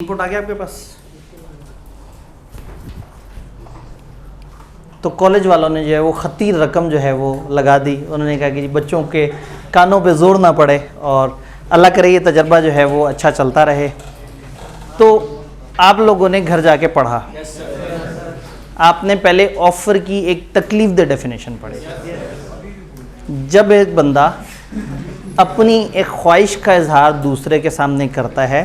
Input आ गया आपके पास। तो कॉलेज वालों ने जो है वो खतीर रकम जो है वो लगा दी। उन्होंने कहा कि बच्चों के कानों पे जोर ना पड़े और अल्लाह करे ये तजर्बा जो है वो अच्छा चलता रहे। तो आप लोगों ने घर जाके पढ़ा। आपने पहले ऑफ़र की एक तकलीफ दे डेफिनेशन पढ़ी। जब एक बंदा अपनी एक ख्वाहिश का इजहार दूसरे के सामने करता है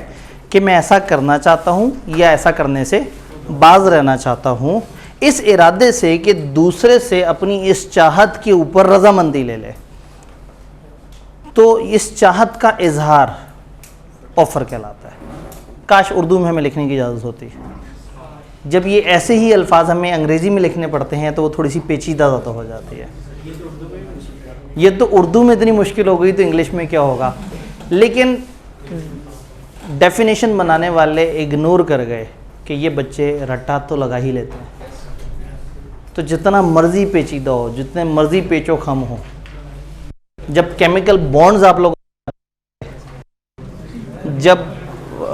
कि मैं ऐसा करना चाहता हूँ या ऐसा करने से बाज रहना चाहता हूँ, इस इरादे से कि दूसरे से अपनी इस चाहत के ऊपर रजामंदी ले ले, तो इस चाहत का इजहार ऑफ़र कहलाता है। काश उर्दू में हमें लिखने की इजाज़त होती। जब ये ऐसे ही अल्फाज हमें अंग्रेज़ी में लिखने पड़ते हैं तो वो थोड़ी सी पेचीदा ज़्यादा हो जाती है। ये तो उर्दू में इतनी मुश्किल हो गई तो इंग्लिश में क्या होगा। लेकिन डेफिनेशन बनाने वाले इग्नोर कर गए कि ये बच्चे रट्टा तो लगा ही लेते हैं। तो जितना मर्ज़ी पेचीदा हो, जितने मर्ज़ी पेचो खम हो, जब केमिकल बॉन्ड्स आप लोग, जब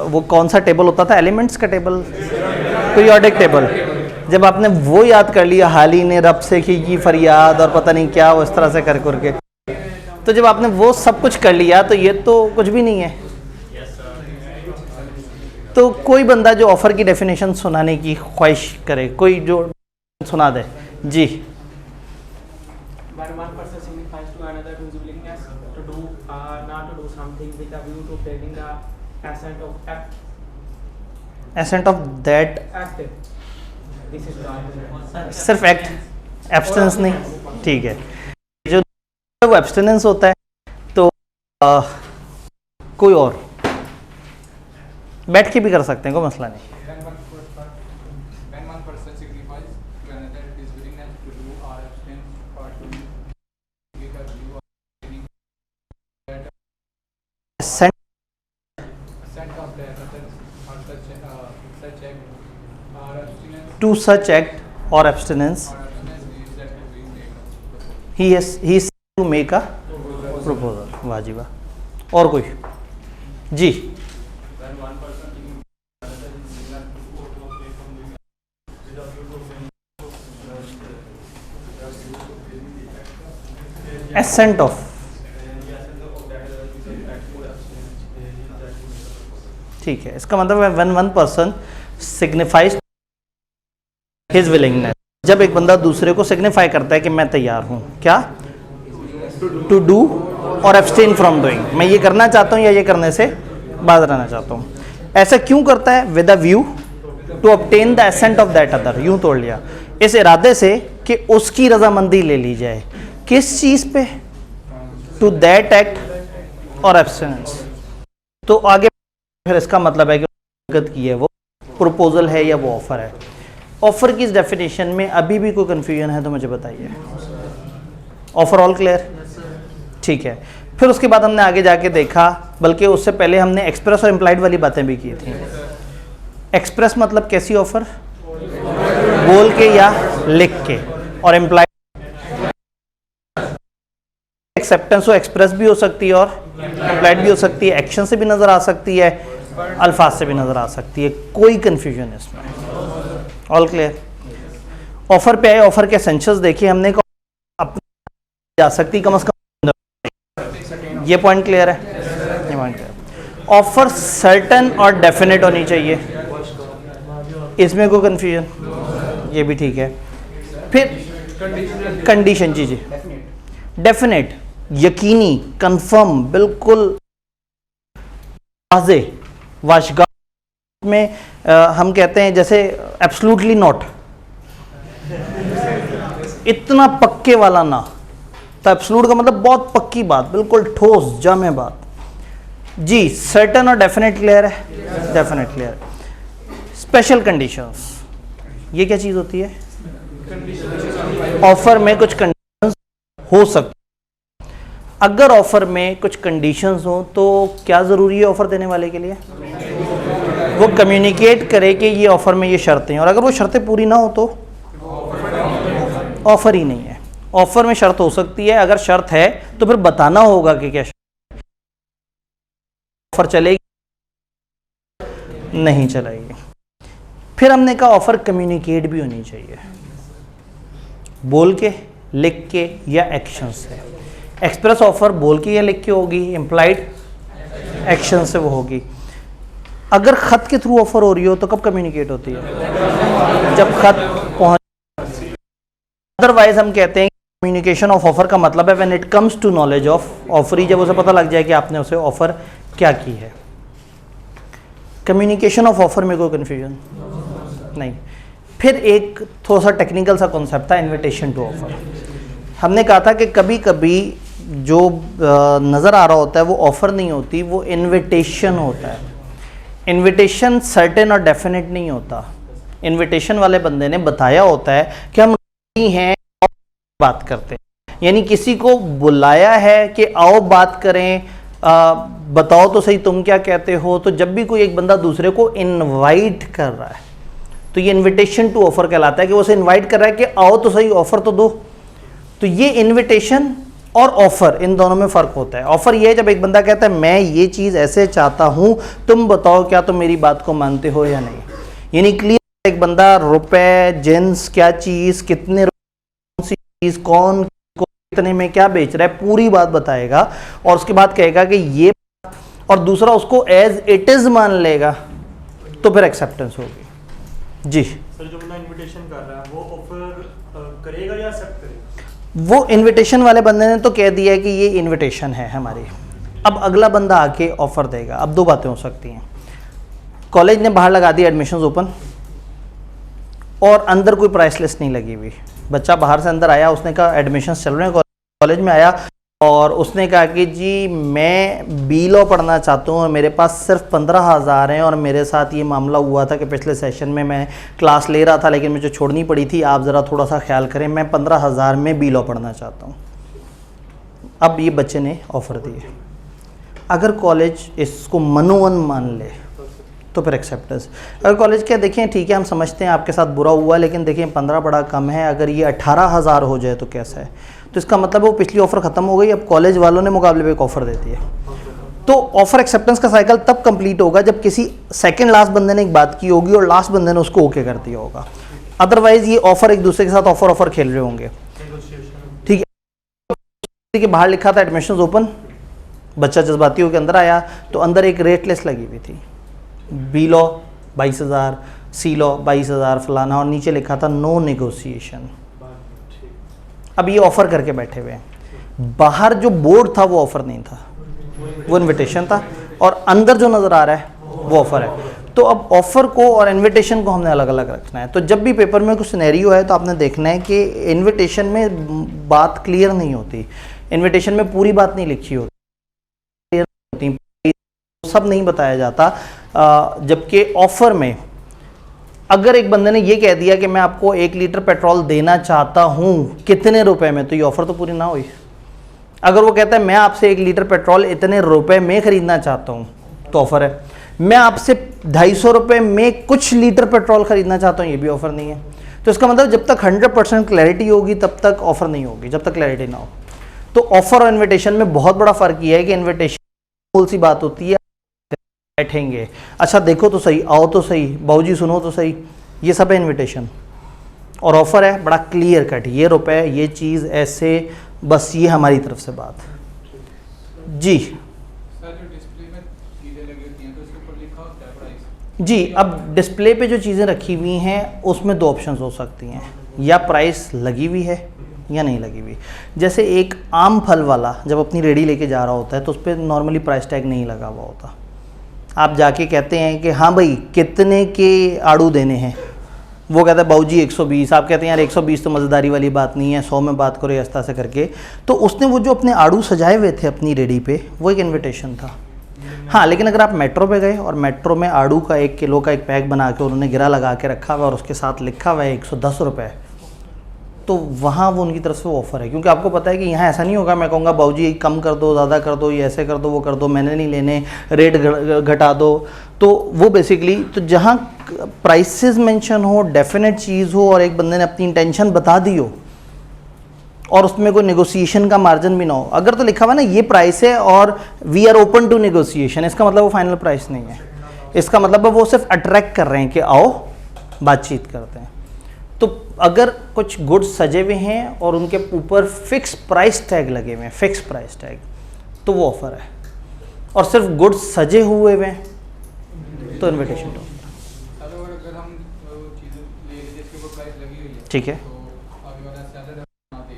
वो कौन सा टेबल होता था, एलिमेंट्स का टेबल, पीरियोडिक टेबल, जब आपने वो याद कर लिया, हाली ने रब से की फरियाद और पता नहीं क्या वो इस तरह से कर करके, तो जब आपने वो सब कुछ कर लिया तो ये तो कुछ भी नहीं है। तो कोई बंदा जो ऑफ़र की डेफिनेशन सुनाने की ख्वाहिश करे, कोई जो सुना दे जी। एसेंट ऑफ दैट, सिर्फ एक्ट, एब्सटेंस नहीं, ठीक है। जो वो एब्सटेंस होता है तो कोई और बैठ के भी कर सकते हैं, कोई मसला नहीं। To such act or abstinence, he is to make a proposal. वाजिबा। और कोई जी। Assent of, ठीक है। इसका मतलब है when one person signifies his willingness, जब एक बंदा दूसरे को सिग्निफाई करता है कि मैं तैयार हूँ, क्या, टू डू और एब्सटेन फ्रॉम डूइंग, मैं ये करना चाहता हूँ या ये करने से बाज रहना चाहता हूँ। ऐसा क्यों करता है? With a view to obtain the assent of that other, यूँ तोड़ लिया, इस इरादे से कि उसकी रजामंदी ले ली जाए। किस चीज़ पे? टू दैट एक्ट और एब्सटेनेंस। तो आगे फिर इसका मतलब है कि हरकत की है वो प्रपोजल है या वो ऑफ़र है। ऑफ़र की इस डेफिनेशन में अभी भी कोई कन्फ्यूजन है तो मुझे बताइए। Offer all clear? ठीक है। फिर उसके बाद हमने आगे जाके देखा, बल्कि उससे पहले हमने एक्सप्रेस और इम्प्लाइड वाली बातें भी की थी। एक्सप्रेस मतलब कैसी ऑफ़र? बोल के या लिख के। और इम्प्लाइड एक्सेप्टेंस हो, एक्सप्रेस भी हो सकती है और इम्प्लाइड भी हो सकती है, एक्शन से भी नज़र आ सकती है, अल्फाज से भी नज़र आ सकती है। कोई कन्फ्यूजन इसमें? All clear? ऑफ़र पे आए, ऑफ़र के एसेंशियल्स देखिए हमने, अपनी जा सकती कम से कम, ये पॉइंट क्लियर है? ये पॉइंट क्लियर। ऑफ़र सर्टन और डेफिनेट होनी चाहिए, इसमें कोई कन्फ्यूजन? ये भी ठीक है। फिर कंडीशन, जी जी, डेफिनेट, यकीनी, कंफर्म, बिल्कुल वाज़े, वाशगा में हम कहते हैं जैसे एब्सोल्युटली नॉट, इतना पक्के वाला ना। तो एब्सोल्यूट का मतलब बहुत पक्की बात, बिल्कुल ठोस जामे बात। जी, सर्टेन और डेफिनेट क्लियर है? Definite clear. स्पेशल कंडीशंस, ये क्या चीज़ होती है? ऑफर में कुछ कंडीशंस हो सकती। अगर ऑफर में कुछ कंडीशंस हो तो क्या ज़रूरी है ऑफर देने वाले के लिए? वो कम्युनिकेट करे कि ये ऑफ़र में ये शर्तें हैं, और अगर वो शर्तें पूरी ना हो तो ऑफ़र ही नहीं है। ऑफ़र में शर्त हो सकती है, अगर शर्त है तो फिर बताना होगा कि क्या ऑफ़र चलेगी। नहीं चलाएगी। फिर हमने कहा ऑफर कम्युनिकेट भी होनी चाहिए, बोल के, लिख के या एक्शन से। एक्सप्रेस ऑफर बोल के या लिख के होगी, इम्प्लाइड एक्शन से वो होगी। अगर खत के थ्रू ऑफर हो रही हो तो कब कम्युनिकेट होती है? जब खत पहुंच। अदरवाइज हम कहते हैं कम्युनिकेशन ऑफ ऑफर का मतलब है when it comes to knowledge of offeree, जब उसे पता लग जाए कि आपने उसे ऑफर क्या की है। कम्युनिकेशन ऑफ ऑफर में कोई कन्फ्यूजन नहीं। फिर एक थोड़ा सा टेक्निकल सा कॉन्सेप्ट था इन्विटेशन टू ऑफर। हमने कहा था कि कभी कभी जो नज़र आ रहा होता है वो ऑफर नहीं होती, वो इन्विटेशन होता है। इन्विटेशन सर्टेन और डेफिनेट नहीं होता। इन्विटेशन वाले बंदे ने बताया होता है कि हम हैं बात करते हैं, यानी किसी को बुलाया है कि आओ बात करें, बताओ तो सही तुम क्या कहते हो। तो जब भी कोई एक बंदा दूसरे को इनवाइट कर रहा है तो ये इनविटेशन टू ऑफर कहलाता है कि वो उसे इनवाइट कर रहा है कि आओ तो सही, ऑफर तो दो। तो ये इनविटेशन और ऑफर, इन दोनों में फ़र्क होता है। ऑफर ये है जब एक बंदा कहता है मैं ये चीज़ ऐसे चाहता हूँ, तुम बताओ क्या तुम मेरी बात को मानते हो या नहीं। यानी क्लियर एक बंदा रुपए, जिन्स, क्या चीज़, कितने सी चीज़, कौन को कितने में क्या बेच रहा है, पूरी बात बताएगा और उसके बाद कहेगा कि ये, और दूसरा उसको एज इट इज़ मान लेगा, तो फिर एक्सेप्टेंस होगी। जी सर, जो बंदा इनविटेशन कर रहा है वो ऑफर करेगा या एक्सेप्ट करेगा? वो इनविटेशन वाले बंदे ने तो कह दिया है कि ये इनविटेशन है हमारी। अब अगला बंदा आके ऑफर देगा। अब दो बातें हो सकती हैं। कॉलेज ने बाहर लगा दी एडमिशन्स ओपन और अंदर कोई प्राइस लिस्ट नहीं लगी हुई। बच्चा बाहर से अंदर आया, उसने कहा एडमिशन्स चल रहे हैं, कॉलेज में आया और उसने कहा कि जी मैं बी लॉ पढ़ना चाहता हूँ और मेरे पास सिर्फ 15,000 हैं और मेरे साथ ये मामला हुआ था कि पिछले सेशन में मैं क्लास ले रहा था लेकिन मुझे छोड़नी पड़ी थी, आप ज़रा थोड़ा सा ख्याल करें, मैं 15,000 में बी लॉ पढ़ना चाहता हूँ। अब ये बच्चे ने ऑफ़र दिए। अगर कॉलेज इसको मनोवन मान ले तो फिर एक्सेप्टेंस। अगर कॉलेज क्या देखें ठीक है हम समझते हैं आपके साथ बुरा हुआ लेकिन देखें 15 बड़ा कम है, अगर ये 18,000 हो जाए तो कैसा है, तो इसका मतलब वो पिछली ऑफ़र ख़त्म हो गई, अब कॉलेज वालों ने मुकाबले पे एक ऑफ़र दे दी है। तो ऑफ़र एक्सेप्टेंस का साइकिल तब कंप्लीट होगा जब किसी सेकंड लास्ट बंदे ने एक बात की होगी और लास्ट बंदे ने उसको ओके कर दिया होगा। अदरवाइज़ ये ऑफ़र एक दूसरे के साथ ऑफ़र खेल रहे होंगे। ठीक है, बाहर लिखा था एडमिशन ओपन, बच्चा जज्बाती होकर अंदर आया तो अंदर एक रेट लिस्ट लगी हुई थी, बी लॉ 22,000, सी लॉ 22,000 फलाना, और नीचे लिखा था नो नेगोशिएशन। अब ये ऑफ़र करके बैठे हुए हैं। बाहर जो बोर्ड था वो ऑफ़र नहीं था, वो इनविटेशन था, और अंदर जो नज़र आ रहा है वो ऑफ़र है। तो अब ऑफ़र को और इनविटेशन को हमने अलग अलग रखना है। तो जब भी पेपर में कुछ सिनेरियो है तो आपने देखना है कि इनविटेशन में बात क्लियर नहीं होती, इनविटेशन में पूरी बात नहीं लिखी होती, सब नहीं बताया जाता। जबकि ऑफ़र में अगर एक बंदे ने ये कह दिया कि मैं आपको 1 लीटर पेट्रोल देना चाहता हूँ कितने रुपए में, तो ये ऑफ़र तो पूरी ना हुई। अगर वो कहता है मैं आपसे 1 लीटर पेट्रोल इतने रुपए में ख़रीदना चाहता हूँ तो ऑफ़र है। मैं आपसे 250 रुपये में कुछ लीटर पेट्रोल ख़रीदना चाहता हूँ, ये भी ऑफ़र नहीं है। तो इसका मतलब जब तक 100% क्लैरिटी होगी तब तक ऑफ़र नहीं होगी, जब तक क्लैरिटी ना हो। तो ऑफ़र और इन्विटेशन में बहुत बड़ा फ़र्क ये है कि इन्विटेशन कौन सी बात होती है, बैठेंगे, अच्छा देखो तो सही, आओ तो सही, बाबूजी सुनो तो सही, ये सब है इनविटेशन। और ऑफ़र है बड़ा क्लियर कट, ये रुपए, ये चीज़, ऐसे, बस ये हमारी तरफ से बात। जी सर, जो डिस्प्ले में चीज़ें लगी होती हैं तो उसके ऊपर लिखा होता है प्राइस। जी, अब डिस्प्ले पे जो चीज़ें रखी हुई हैं उसमें 2 ऑप्शंस हो सकती हैं, या प्राइस लगी हुई है या नहीं लगी हुई। जैसे एक आम फल वाला जब अपनी रेडी लेके जा रहा होता है तो उस पर नॉर्मली प्राइस टैग नहीं लगा हुआ होता। आप जाके कहते हैं कि हाँ भाई कितने के आड़ू देने हैं, वो कहता है बाबूजी 120। आप कहते हैं यार 120 तो मज़ेदारी वाली बात नहीं है, 100 में बात करो या ऐसा करके। तो उसने वो जो अपने आड़ू सजाए हुए थे अपनी रेडी पे, वो एक इनविटेशन था। हाँ, लेकिन अगर आप मेट्रो पे गए और मेट्रो में आड़ू का 1 किलो का एक पैक बना के उन्होंने गिरा लगा के रखा हुआ और उसके साथ लिखा हुआ है 110 रुपये, तो वहाँ वो उनकी तरफ से ऑफ़र है। क्योंकि आपको पता है कि यहाँ ऐसा नहीं होगा मैं कहूँगा बाबूजी कम कर दो, ज़्यादा कर दो, ये ऐसे कर दो, वो कर दो, मैंने नहीं लेने, रेट घटा दो। तो वो बेसिकली, तो जहाँ प्राइसेस मेंशन हो, डेफिनेट चीज़ हो और एक बंदे ने अपनी इंटेंशन बता दी हो और उसमें कोई नेगोशिएशन का मार्जिन भी ना हो। अगर तो लिखा हुआ ना ये प्राइस है और we are open to negotiation, इसका मतलब वो फाइनल प्राइस नहीं है। इसका मतलब है वो सिर्फ अट्रैक्ट कर रहे हैं कि आओ बातचीत करते हैं। तो अगर कुछ गुड्स सजे हुए हैं और उनके ऊपर फिक्स प्राइस टैग लगे हुए हैं, फिक्स प्राइस टैग, तो वो ऑफर है। और सिर्फ गुड्स सजे हुए हैं तो इनविटेशन टू ऑफर। अगर हम चीज़ें ले लें जिसके ऊपर प्राइस लगी हुई है, ठीक है तो आगे वाला सेलर ना दे,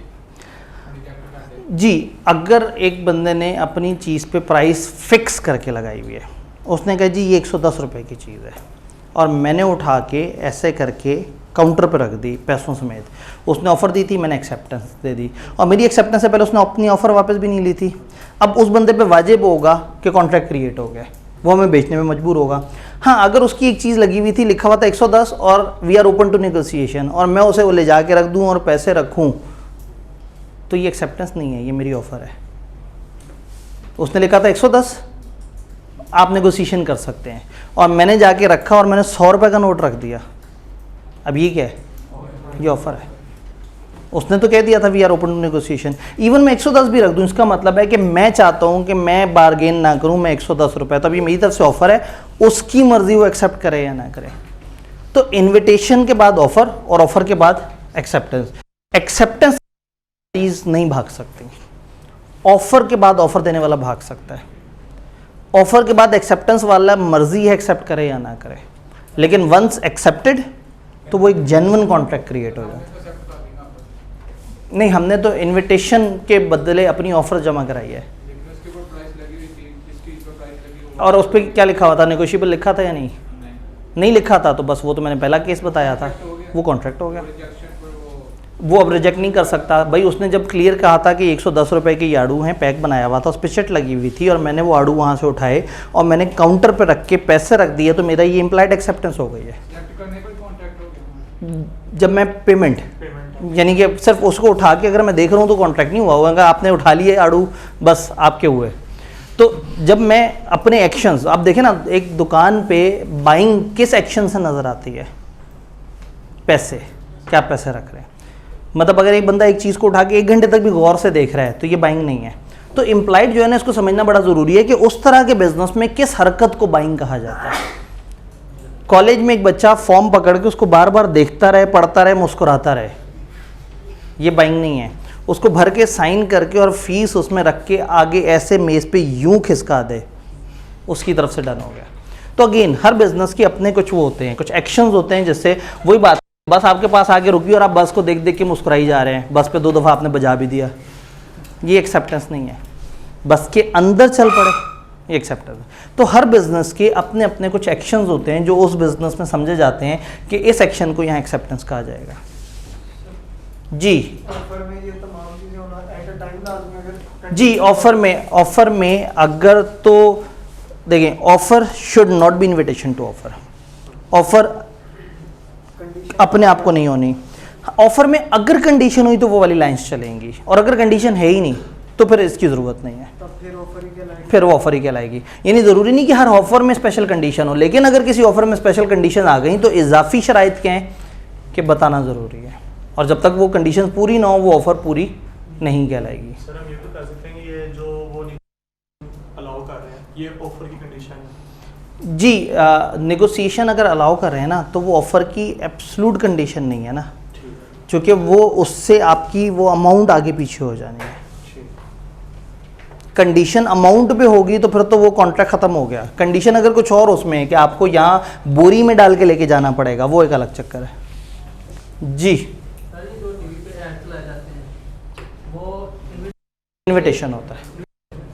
रिजेक्ट कर दे। जी, अगर एक बंदे ने अपनी चीज़ पे प्राइस फिक्स करके लगाई हुई है, उसने कहा जी ये 110 रुपये की चीज़ है, और मैंने उठा के ऐसे करके काउंटर पर रख दी पैसों समेत, उसने ऑफ़र दी थी, मैंने एक्सेप्टेंस दे दी, और मेरी एक्सेप्टेंस से पहले उसने अपनी ऑफ़र वापस भी नहीं ली थी। अब उस बंदे पे वाजिब होगा कि कॉन्ट्रैक्ट क्रिएट हो गया, वो हमें बेचने में मजबूर होगा। हाँ, अगर उसकी एक चीज़ लगी हुई थी, लिखा हुआ था 110 और we are open to negotiation, और मैं उसे वो ले जा के रख दूँ और पैसे रखूँ, तो ये एक्सेप्टेंस नहीं है, ये मेरी ऑफ़र है। उसने लिखा था 110, आप नेगोशिएशन कर सकते हैं, और मैंने जाके रखा और मैंने 100 रुपये का नोट रख दिया। अब ये क्या है? ये ऑफ़र है। उसने तो कह दिया था we are open to negotiation. Even मैं 110 भी रख दूं, इसका मतलब है कि मैं चाहता हूं कि मैं बारगेन ना करूं, मैं 110 रुपये, तो अभी मेरी तरफ से ऑफ़र है, उसकी मर्ज़ी वो एक्सेप्ट करे या ना करे। तो इन्विटेशन के बाद ऑफ़र, और ऑफ़र के बाद एक्सेप्टेंस। एक्सेप्टेंस चीज़ नहीं भाग सकती, ऑफ़र के बाद ऑफ़र देने वाला भाग सकता है। ऑफ़र के बाद एक्सेप्टेंस वाला मर्ज़ी है एक्सेप्ट करे या ना करे, लेकिन वंस एक्सेप्टेड तो वो एक जेन्युइन कॉन्ट्रैक्ट क्रिएट हो जाए। नहीं, हमने तो इनविटेशन के बदले अपनी ऑफ़र जमा कराई है, लेकिन उसके ऊपर प्राइस लगी हुई थी, जिस चीज़ पर प्राइस लगी हुई और उस पर क्या लिखा हुआ था? नेगोशिएबल लिखा था या नहीं? नहीं लिखा था, तो बस वो तो मैंने पहला केस बताया था, वो कॉन्ट्रैक्ट हो गया। रिजेक्शन पर वो अब रिजेक्ट नहीं कर सकता भाई। उसने जब क्लियर कहा था कि 110 रुपये के ये आड़ू हैं, पैक बनाया हुआ था, उस पर चिट लगी हुई थी, और मैंने वो आड़ू वहाँ से उठाए और मैंने काउंटर पे रख के पैसे रख दिए, तो मेरा ये इम्प्लाइड एक्सेप्टेंस हो गई है। सेलेक्ट करने पर कॉन्ट्रैक्ट हो गया। जब मैं पेमेंट यानी कि सिर्फ उसको उठा के अगर मैं देख रहा हूँ तो कॉन्ट्रैक्ट नहीं हुआ होगा, आपने उठा लिए आड़ू, बस आपके हुए। तो जब मैं अपने एक्शंस, आप देखें ना, एक दुकान पे बाइंग किस एक्शन से नज़र आती है? पैसे, क्या पैसे रख रहे हैं। मतलब अगर एक बंदा एक चीज़ को उठा के 1 घंटे तक भी गौर से देख रहा है तो ये बाइंग नहीं है। तो इम्प्लाइड जो है ना, इसको समझना बड़ा ज़रूरी है कि उस तरह के बिजनेस में किस हरकत को बाइंग कहा जाता है। कॉलेज में एक बच्चा फॉर्म पकड़ के उसको बार बार देखता रहे, पढ़ता रहे, मुस्कुराता रहे, ये बाइंग नहीं है। उसको भर के साइन करके और फीस उसमें रख के आगे ऐसे मेज़ पे यूं खिसका दे, उसकी तरफ से डन हो गया। तो अगेन हर बिजनेस के अपने कुछ वो होते हैं, कुछ एक्शंस होते हैं, जिससे वही बात, बस आपके पास आगे रुकी और आप बस को देख देख के मुस्कुराई जा रहे हैं, बस पे 2 दफ़ा आपने बजा भी दिया, ये एक्सेप्टेंस नहीं है। बस के अंदर चल पड़े, ये एक्सेप्टेंस है। तो हर बिजनेस के अपने अपने कुछ एक्शंस होते हैं जो उस बिजनेस में समझे जाते हैं कि इस एक्शन को यहाँ एक्सेप्टेंस कहा जाएगा। जी ऑफर में ये तमाम चीजें होना एट अ टाइम लाजमी, अगर जी, ऑफर में अगर तो देखें, offer should not be invitation to offer. Offer अपने आप को नहीं होनी। ऑफर में अगर कंडीशन हुई तो वो वाली लाइंस चलेंगी, और अगर कंडीशन है ही नहीं तो फिर इसकी ज़रूरत नहीं है, तब फिर ऑफर ही कहलाएगी। फिर वो ऑफर ही कहलाएगी। यानी ज़रूरी नहीं कि हर ऑफर में स्पेशल कंडीशन हो, लेकिन अगर किसी ऑफर में स्पेशल कंडीशन आ गई तो इजाफी शराइत क्या है कि बताना ज़रूरी है, और जब तक वो कंडीशन पूरी ना हो वो ऑफर पूरी नहीं कहलाएगी। सर हम ये तो कह सकते हैं कि ये जो वो अलाउ कर रहे हैं ये ऑफर की कंडीशन है। जी, नेगोशिएशन अगर अलाउ कर रहे हैं ना तो वो ऑफ़र की एब्सोल्यूट कंडीशन नहीं है ना, क्योंकि वो उससे आपकी वो अमाउंट आगे पीछे हो जानी है। कंडीशन अमाउंट पे होगी तो फिर तो वो कॉन्ट्रैक्ट ख़त्म हो गया। कंडीशन अगर कुछ और उसमें है कि आपको यहाँ बोरी में डाल के लेके जाना पड़ेगा, वो एक अलग चक्कर है। जी, सर ये जो टीवी पे ऐड चलाए जाते हैं वो इनविटेशन होता है।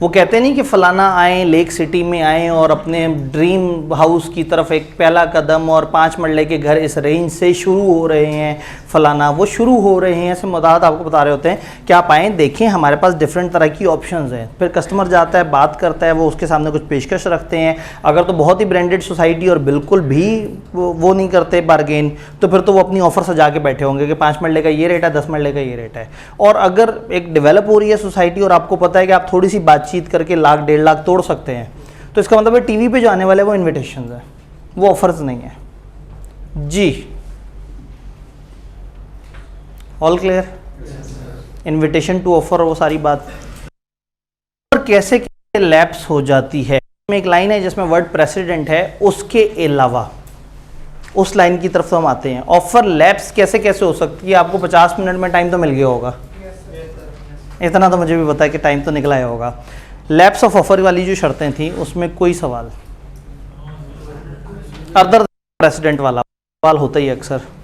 वो कहते नहीं कि फ़लाना आए, लेक सिटी में आए और अपने ड्रीम हाउस की तरफ एक पहला कदम, और 5 मरले के घर इस रेंज से शुरू हो रहे हैं, फ़लाना वो शुरू हो रहे हैं, ऐसे मुदात आपको बता रहे होते हैं कि आप आएँ, देखें हमारे पास डिफरेंट तरह की ऑप्शंस हैं। फिर कस्टमर जाता है, बात करता है, वो उसके सामने कुछ पेशकश रखते हैं। अगर तो बहुत ही ब्रांडेड सोसाइटी और बिल्कुल भी वो नहीं करते बारगेन, तो फिर तो वो अपनी ऑफ़र सजा के बैठे होंगे कि 5 मरले का ये रेट है, 10 मरले का ये रेट है। और अगर एक डेवलप हो रही है सोसाइटी और आपको पता है कि आप थोड़ी सी बातचीत करके 1,00,000 1.5 लाख तोड़ सकते हैं, तो इसका मतलब है टीवी पे जो आने वाले वो इन्विटेशन है, वो ऑफर्स नहीं है। जी, all clear? Invitation to offer, वो सारी बात। और कैसे लैप्स हो जाती है में एक लाइन है जिसमें वर्ड प्रेसिडेंट है, उसके अलावा उस लाइन की तरफ तो हम आते हैं। ऑफर लैप्स कैसे कैसे हो सकती है? आपको 50 मिनट में टाइम तो मिल गया होगा, इतना तो मुझे भी पता है कि टाइम तो निकला ही होगा। लैप्स ऑफ ऑफर वाली जो शर्तें थी उसमें कोई सवाल, अदर प्रेसिडेंट वाला सवाल होता ही अक्सर। लैप्स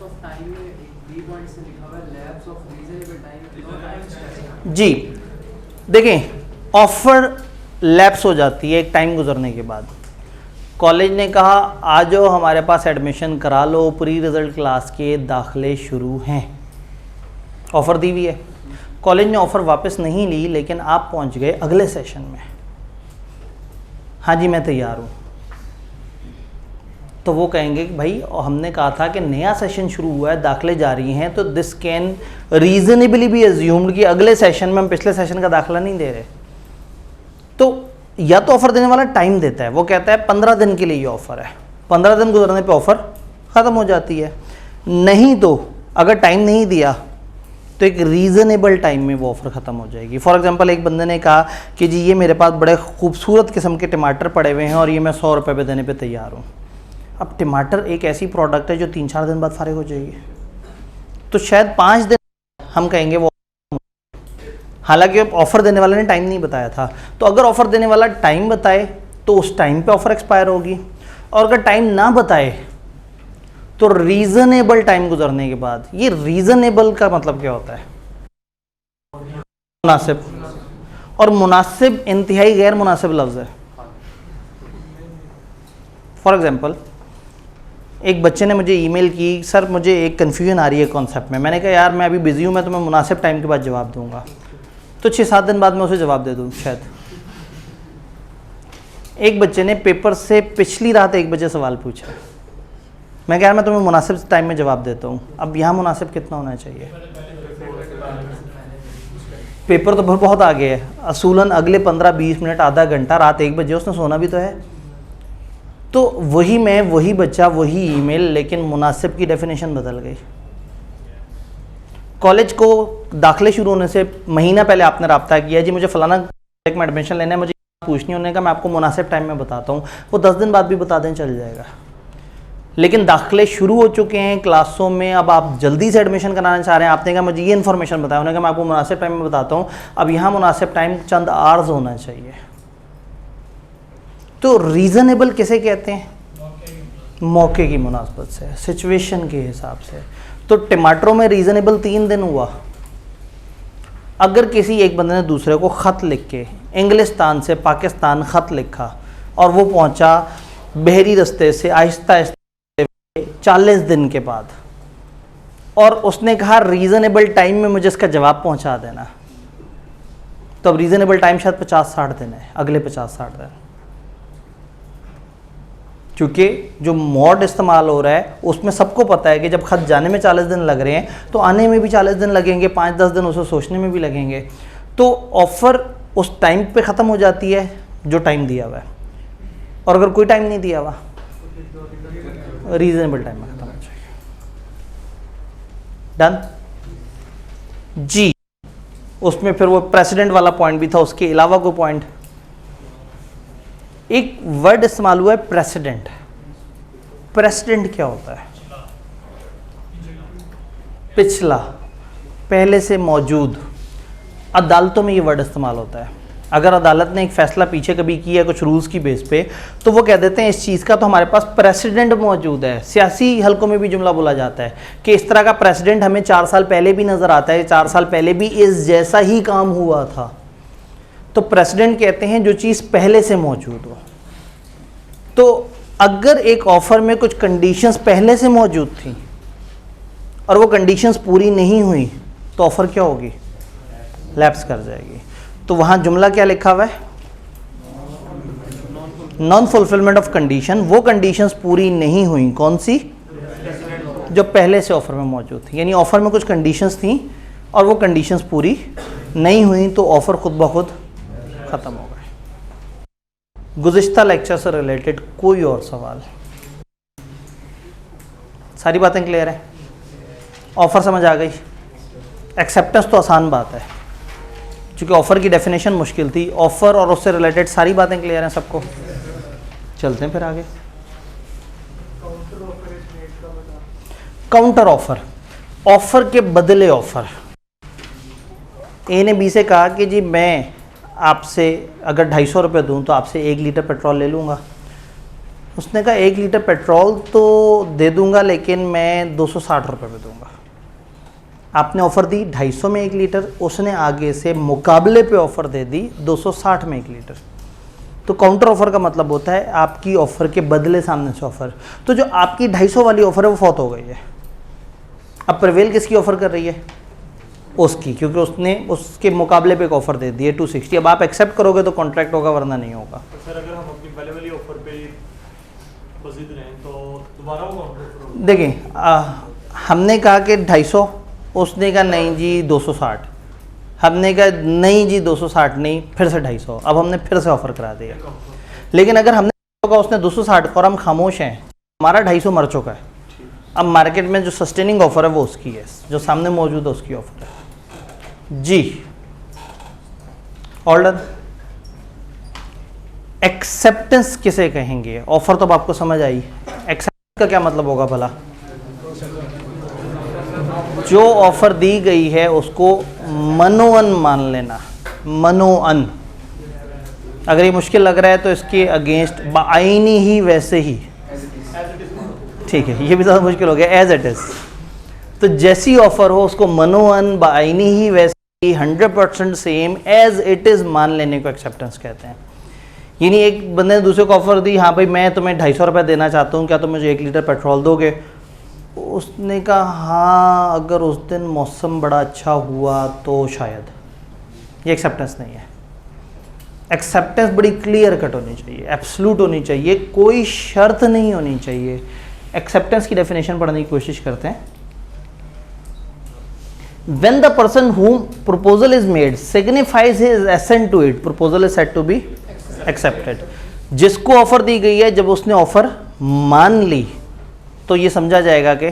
ऑफ टाइम में एक बी पॉइंट से लिखा हुआ है lapse of reasonable time, no time specified. जी देखें, ऑफर लैप्स हो जाती है एक टाइम गुजरने के बाद। कॉलेज ने कहा आ जाओ हमारे पास एडमिशन करा लो, प्री रिजल्ट क्लास के दाखिले शुरू हैं, ऑफ़र दी हुई है। कॉलेज ने ऑफ़र वापस नहीं ली, लेकिन आप पहुंच गए अगले सेशन में, हाँ जी मैं तैयार हूँ, तो वो कहेंगे कि भाई हमने कहा था कि नया सेशन शुरू हुआ है, दाखिले जारी हैं, तो this can reasonably be assumed कि अगले सेशन में हम पिछले सेशन का दाखिला नहीं दे रहे। तो या तो ऑफ़र देने वाला टाइम देता है, वो कहता है 15 दिन के लिए ये ऑफ़र है, 15 दिन गुजरने पे ऑफ़र ख़त्म हो जाती है। नहीं तो अगर टाइम नहीं दिया तो एक रीज़नेबल टाइम में वो ऑफ़र ख़त्म हो जाएगी। फॉर एग्जांपल एक बंदे ने कहा कि जी ये मेरे पास बड़े खूबसूरत किस्म के टमाटर पड़े हुए हैं और ये मैं 100 रुपये पे देने पे तैयार हूँ। अब टमाटर एक ऐसी प्रोडक्ट है जो 3-4 दिन बाद फारिग हो जाएगी, तो शायद 5 दिन हम कहेंगे वो, हालांकि ऑफ़र देने वाले ने टाइम नहीं बताया था। तो अगर ऑफ़र देने वाला टाइम बताए तो उस टाइम पे ऑफ़र एक्सपायर होगी, और अगर टाइम ना बताए तो रीज़नेबल टाइम गुजरने के बाद। ये रीज़नेबल का मतलब क्या होता है? मुनासिब, और मुनासिब इंतहाई गैर मुनासिब लफ्ज़ है। फॉर एग्जांपल एक बच्चे ने मुझे ईमेल की, सर मुझे एक कन्फ्यूजन आ रही है कॉन्सेप्ट में। मैंने कहा यार मैं अभी बिज़ी हूँ, मैं तुम्हें मुनासिब टाइम के बाद जवाब दूंगा। तो 6-7 दिन बाद मैं उसे जवाब दे दूँ शायद। एक बच्चे ने पेपर से पिछली रात 1 बजे सवाल पूछा, मैं कह रहा मैं तुम्हें मुनासिब टाइम में जवाब देता हूँ। अब यहाँ मुनासिब कितना होना चाहिए? पेपर तो बहुत आगे है, असूलन अगले 15-20 मिनट, आधा घंटा, रात 1 बजे, उसने सोना भी तो है। तो वही मैं, वही बच्चा, वही ईमेल, लेकिन मुनासिब की डेफिनेशन बदल गई। कॉलेज को दाखिले शुरू होने से महीना पहले आपने रब्ता किया, जी मुझे फ़लाना में एडमिशन लेना है, मुझे पूछनी होने का, मैं आपको मुनासिब टाइम में बताता हूँ। वो 10 दिन बाद भी बता दें चल जाएगा। लेकिन दाखिले शुरू हो चुके हैं क्लासों में, अब आप जल्दी से एडमिशन कराना चाह रहे हैं, आपने कहा मुझे ये इन्फॉर्मेशन बताया, उन्होंने कहा मैं आपको मुनासिब टाइम में बताता हूँ। अब यहाँ मुनासिब टाइम चंद आवर्स होना चाहिए। तो रीज़नेबल किसे कहते हैं? मौके की मुनासबत से, सिचुएशन के हिसाब से। तो टमाटरों में रीज़नेबल 3 दिन हुआ। अगर किसी एक बंदे ने दूसरे को ख़त लिख के इंग्लिस्तान से पाकिस्तान ख़त लिखा और वो पहुंचा बहरी रास्ते से आहिस्ता आहिस्ता 40 दिन के बाद, और उसने कहा रीज़नेबल टाइम में मुझे इसका जवाब पहुंचा देना, तो अब रीज़नेबल टाइम शायद 50-60 दिन है, अगले 50-60 दिन। क्योंकि जो मोड इस्तेमाल हो रहा है उसमें सबको पता है कि जब ख़त जाने में 40 दिन लग रहे हैं तो आने में भी 40 दिन लगेंगे, 5-10 दिन उसे सोचने में भी लगेंगे। तो ऑफ़र उस टाइम पे ख़त्म हो जाती है जो टाइम दिया हुआ है, और अगर कोई टाइम नहीं दिया हुआ रीज़नेबल टाइम में ख़त्म हो जाएगा। डन जी। उसमें फिर वो प्रेसिडेंट वाला पॉइंट भी था, उसके अलावा कोई पॉइंट? एक वर्ड इस्तेमाल हुआ है प्रेसिडेंट। प्रेसिडेंट क्या होता है? पिछला, पहले से मौजूद। अदालतों में ये वर्ड इस्तेमाल होता है। अगर अदालत ने एक फ़ैसला पीछे कभी किया कुछ रूल्स की बेस पे, तो वो कह देते हैं इस चीज़ का तो हमारे पास प्रेसिडेंट मौजूद है। सियासी हलकों में भी जुमला बोला जाता है कि इस तरह का प्रेसिडेंट हमें 4 साल पहले भी नज़र आता है, 4 साल पहले भी इस जैसा ही काम हुआ था। तो प्रेसिडेंट कहते हैं जो चीज़ पहले से मौजूद हो। तो अगर एक ऑफ़र में कुछ कंडीशंस पहले से मौजूद थी और वो कंडीशंस पूरी नहीं हुई, तो ऑफ़र क्या होगी? लैप्स कर जाएगी। तो वहाँ जुमला क्या लिखा हुआ है? Non fulfilment of condition. वो कंडीशंस पूरी नहीं हुई, कौन सी? जो पहले से ऑफ़र में मौजूद थी। यानी ऑफ़र में कुछ कंडीशंस थी और वो कंडीशंस पूरी नहीं हुई, तो ऑफ़र खुद ब खुद ख़त्म हो गए। गुज़िश्ता लेक्चर से रिलेटेड कोई और सवाल? सारी बातें क्लियर हैं? ऑफ़र समझ आ गई? एक्सेप्टेंस तो आसान बात है, चूँकि ऑफ़र की डेफिनेशन मुश्किल थी, ऑफ़र और उससे रिलेटेड सारी बातें क्लियर हैं सबको। चलते हैं फिर आगे। काउंटर ऑफ़र, ऑफ़र के बदले ऑफ़र। ए ने बी से कहा कि जी मैं आपसे अगर 250 रुपये दूँ तो आपसे 1 लीटर पेट्रोल ले लूँगा। उसने कहा 1 लीटर पेट्रोल तो दे दूँगा लेकिन मैं 260 रुपये में दूँगा। आपने ऑफ़र दी 250 में 1 लीटर, उसने आगे से मुकाबले पे ऑफ़र दे दी 260 में 1 लीटर। तो काउंटर ऑफ़र का मतलब होता है आपकी ऑफ़र के बदले सामने से ऑफ़र। तो जो आपकी 250 वाली ऑफ़र है वो फौत हो गई है। अब प्रिवेल किसकी ऑफ़र कर रही है? उसकी, क्योंकि उसने उसके मुकाबले पे एक ऑफ़र दे दी है 260। अब आप एक्सेप्ट करोगे तो कॉन्ट्रैक्ट होगा, वरना नहीं होगा। तो सर अगर हम अपनी पहले वाली ऑफर पे मजीद रहें तो दोबारा वो काउंटर ऑफर होगा? देखिए हमने कहा कि 250, उसने कहा नहीं जी 260, हमने कहा नहीं जी 260 नहीं, फिर से 250। अब हमने फिर से ऑफ़र करा दिया। लेकिन अगर हमने कहा उसने 260 और हम खामोश हैं, हमारा 250 मर चुका है। अब मार्केट में जो सस्टेनिंग ऑफ़र है वो उसकी है, जो सामने मौजूद है उसकी ऑफ़र है जी। All done. एक्सेप्टेंस किसे कहेंगे? ऑफ़र तो अब आपको समझ आई। एक्सेप्टेंस का क्या मतलब होगा भला? जो ऑफ़र दी गई है उसको मनोअन मान लेना। मनोअन, अगर ये मुश्किल लग रहा है तो इसके अगेंस्ट बाइनी ही वैसे ही, ठीक है, ये भी ज़्यादा मुश्किल हो गया, एज इट इज़। तो जैसी ऑफ़र हो उसको मनोअन बाइनी ही वैसे ही 100% सेम एज इट इज़ मान लेने को एक्सेप्टेंस कहते हैं। यानी एक बंदे ने दूसरे को ऑफ़र दी, हाँ भाई मैं तुम्हें 250 रुपये देना चाहता हूँ, क्या तुम मुझे 1 लीटर पेट्रोल दोगे? उसने कहा हाँ अगर उस दिन मौसम बड़ा अच्छा हुआ तो शायद। ये एक्सेप्टेंस नहीं है। एक्सेप्टेंस बड़ी क्लियर कट होनी चाहिए, एब्सोल्यूट होनी चाहिए, कोई शर्त नहीं होनी चाहिए। एक्सेप्टेंस की डेफिनेशन पढ़ने की कोशिश करते हैं। When the person whom proposal is made signifies his assent to it, proposal is said to be accepted। जिसको ऑफर दी गई है जब उसने ऑफर मान ली तो ये समझा जाएगा कि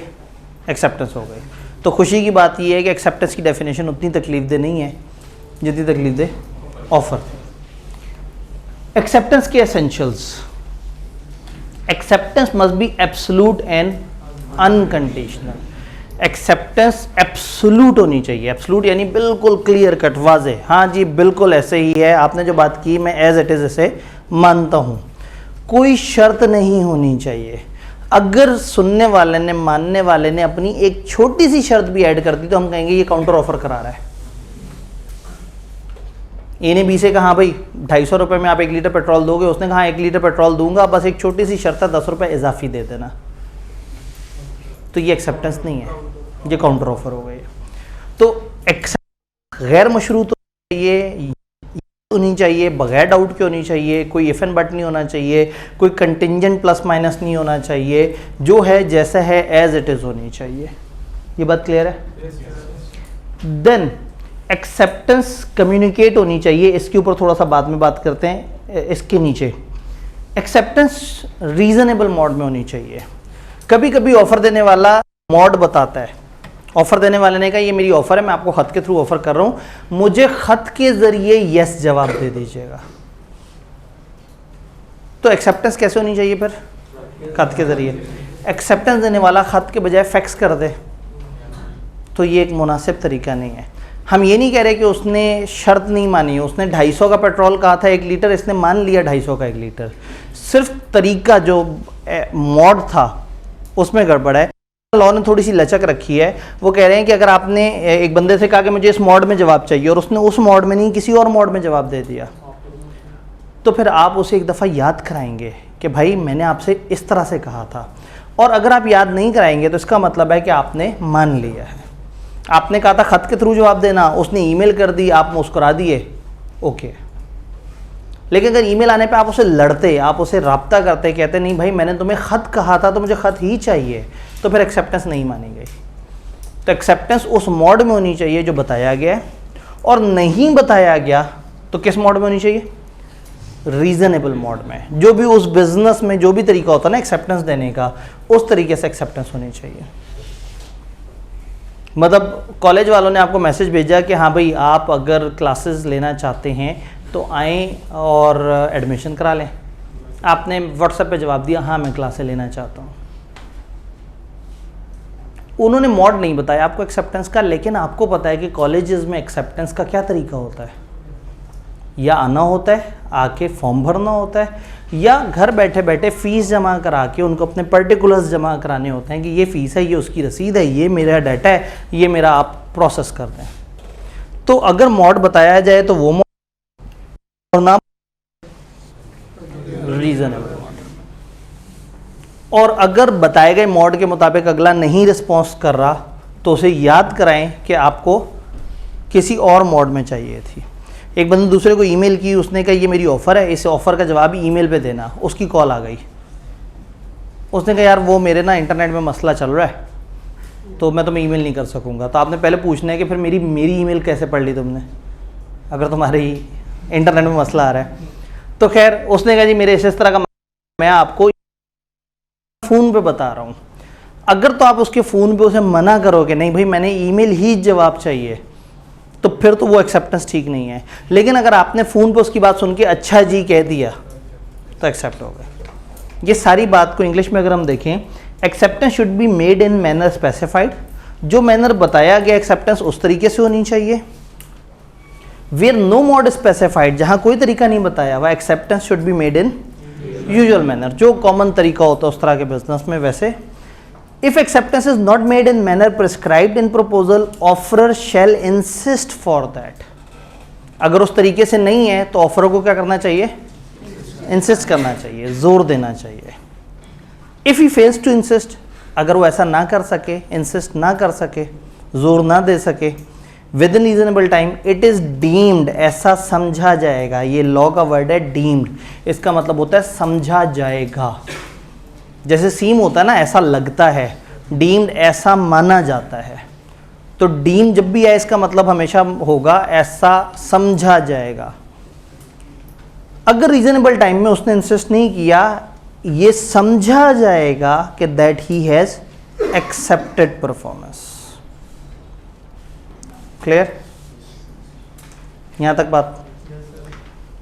एक्सेप्टेंस हो गई। तो खुशी की बात यह है कि एक्सेप्टेंस की डेफिनेशन उतनी तकलीफ दे नहीं है जितनी तकलीफ दे ऑफर। एक्सेप्टेंस के essentials. Acceptance must be absolute and unconditional. Acceptance absolute होनी चाहिए। एब्सोल्यूट यानी बिल्कुल क्लियर कट, वाजे, हाँ जी बिल्कुल ऐसे ही है, आपने जो बात की मैं एज इट इज़ ऐसे मानता हूँ। कोई शर्त नहीं होनी चाहिए। अगर सुनने वाले ने, मानने वाले ने अपनी एक छोटी सी शर्त भी ऐड कर दी तो हम कहेंगे ये काउंटर ऑफर करा रहा है। ए ने बी से कहा भाई 250 रुपये में आप 1 लीटर पेट्रोल दोगे, उसने कहा 1 लीटर पेट्रोल दूंगा, बस एक छोटी सी शर्त है 10 रुपये इजाफी दे देना। तो ये एक्सेप्टेंस नहीं है, ये काउंटर ऑफर हो गई। तो गैर मशरूत होनी चाहिए, बगैर डाउट के होनी चाहिए, कोई इफ एंड बट नहीं होना चाहिए, कोई कंटिंजेंट प्लस माइनस नहीं होना चाहिए, जो है जैसा है एज इट इज़ होनी चाहिए। ये बात क्लियर है? देन एक्सेप्टेंस कम्युनिकेट होनी चाहिए। इसके ऊपर थोड़ा सा बाद में बात करते हैं। इसके नीचे एक्सेप्टेंस रीजनेबल मोड में होनी चाहिए। कभी कभी ऑफर देने वाला मोड बताता है। ऑफर देने वाले ने कहा ये मेरी ऑफर है, मैं आपको खत के थ्रू ऑफर कर रहा हूं, मुझे खत के जरिए यस जवाब दे दीजिएगा। तो एक्सेप्टेंस कैसे होनी चाहिए फिर? खत के जरिए। एक्सेप्टेंस देने वाला खत के बजाय फैक्स कर दे तो ये एक मुनासिब तरीका नहीं है। हम ये नहीं कह रहे कि उसने शर्त नहीं मानी, उसने 250 का पेट्रोल कहा था 1 लीटर, इसने मान लिया 250 का 1 लीटर। सिर्फ तरीका जो मोड था उसमें गड़बड़ है। लॉ ने थोड़ी सी लचक रखी है। वो कह रहे हैं कि अगर आपने एक बंदे से कहा कि मुझे इस मोड में जवाब चाहिए और उसने उस मोड में नहीं किसी और मोड में जवाब दे दिया, तो फिर आप उसे एक दफ़ा याद कराएंगे कि भाई मैंने आपसे इस तरह से कहा था। और अगर आप याद नहीं कराएंगे तो इसका मतलब है कि आपने मान लिया है। आपने कहा था खत के थ्रू जवाब देना, उसने ईमेल कर दी, आप मुस्कुरा दिए, ओके। लेकिन अगर ईमेल आने पे आप उसे लड़ते, आप उसे राब्ता करते, कहते नहीं भाई मैंने तुम्हें ख़त कहा था तो मुझे ख़त ही चाहिए, तो फिर एक्सेप्टेंस नहीं मानी गई। तो एक्सेप्टेंस उस मोड में होनी चाहिए जो बताया गया है, और नहीं बताया गया तो किस मोड में होनी चाहिए? रीज़नेबल मोड में। जो भी उस बिजनेस में जो भी तरीका होता है ना एक्सेप्टेंस देने का, उस तरीके से एक्सेप्टेंस होनी चाहिए। मतलब कॉलेज वालों ने आपको मैसेज भेजा कि हाँ भाई आप अगर क्लासेस लेना चाहते हैं तो आएँ और एडमिशन करा लें। आपने व्हाट्सएप पे जवाब दिया हाँ मैं क्लासेस लेना चाहता हूँ। उन्होंने मोड नहीं बताया आपको एक्सेप्टेंस का, लेकिन आपको पता है कि कॉलेजेस में एक्सेप्टेंस का क्या तरीका होता है। या आना होता है, आके फॉर्म भरना होता है, या घर बैठे बैठे फ़ीस जमा करा के उनको अपने पर्टिकुलर्स जमा कराने होते हैं कि ये फ़ीस है, ये उसकी रसीद है, ये मेरा डाटा है, ये मेरा आप प्रोसेस कर दें। तो अगर मोड बताया जाए तो वो मोड और ना रीज़नेबल मोड, और अगर बताए गए मोड के मुताबिक अगला नहीं रिस्पॉन्स कर रहा तो उसे याद कराएं कि आपको किसी और मोड में चाहिए थी। एक बंदे दूसरे को ईमेल की, उसने कहा ये मेरी ऑफ़र है, इस ऑफ़र का जवाब ईमेल पे देना। उसकी कॉल आ गई, उसने कहा यार वो मेरे ना इंटरनेट में मसला चल रहा है तो मैं तुम्हें ईमेल नहीं कर सकूंगा। तो आपने पहले पूछना है कि फिर मेरी ईमेल कैसे पढ़ ली तुमने अगर तुम्हारी इंटरनेट में मसला आ रहा है। तो खैर उसने कहा जी मेरे इस तरह का, मैं आपको फ़ोन पे बता रहा हूँ। अगर तो आप उसके फ़ोन पे उसे मना करोगे नहीं भाई मैंने ईमेल ही जवाब चाहिए, तो फिर तो वो एक्सेप्टेंस ठीक नहीं है। लेकिन अगर आपने फ़ोन पे उसकी बात सुन के अच्छा जी कह दिया तो एक्सेप्ट हो गया। ये सारी बात को इंग्लिश में अगर हम देखें, acceptance should be made in manner specified. जो मैनर बताया गया एक्सेप्टेंस उस तरीके से होनी चाहिए। वेयर नो मोड स्पेसिफाइड, जहाँ कोई तरीका नहीं बताया हुआ, acceptance should be made in usual manner, जो कॉमन तरीका होता है उस तरह के बिजनेस में वैसे। If acceptance is not made in manner prescribed in proposal, offerer shall insist for that. अगर उस तरीके से नहीं है तो ऑफर को क्या करना चाहिए? इंसिस्ट करना चाहिए, जोर देना चाहिए। If he fails to insist, अगर वो ऐसा ना कर सके, इंसिस्ट ना कर सके, जोर ना दे सके, with in reasonable time it is deemed, ऐसा समझा जाएगा। ये लॉ का वर्ड है डीम्ड, इसका मतलब होता है समझा जाएगा। जैसे सीम होता है ना, ऐसा लगता है, डीम्ड ऐसा माना जाता है। तो डीम जब भी है इसका मतलब हमेशा होगा ऐसा समझा जाएगा। अगर रीजनेबल टाइम में उसने इंसिस्ट नहीं किया, ये समझा जाएगा कि that he has accepted performance. Clear? यहां तक बात।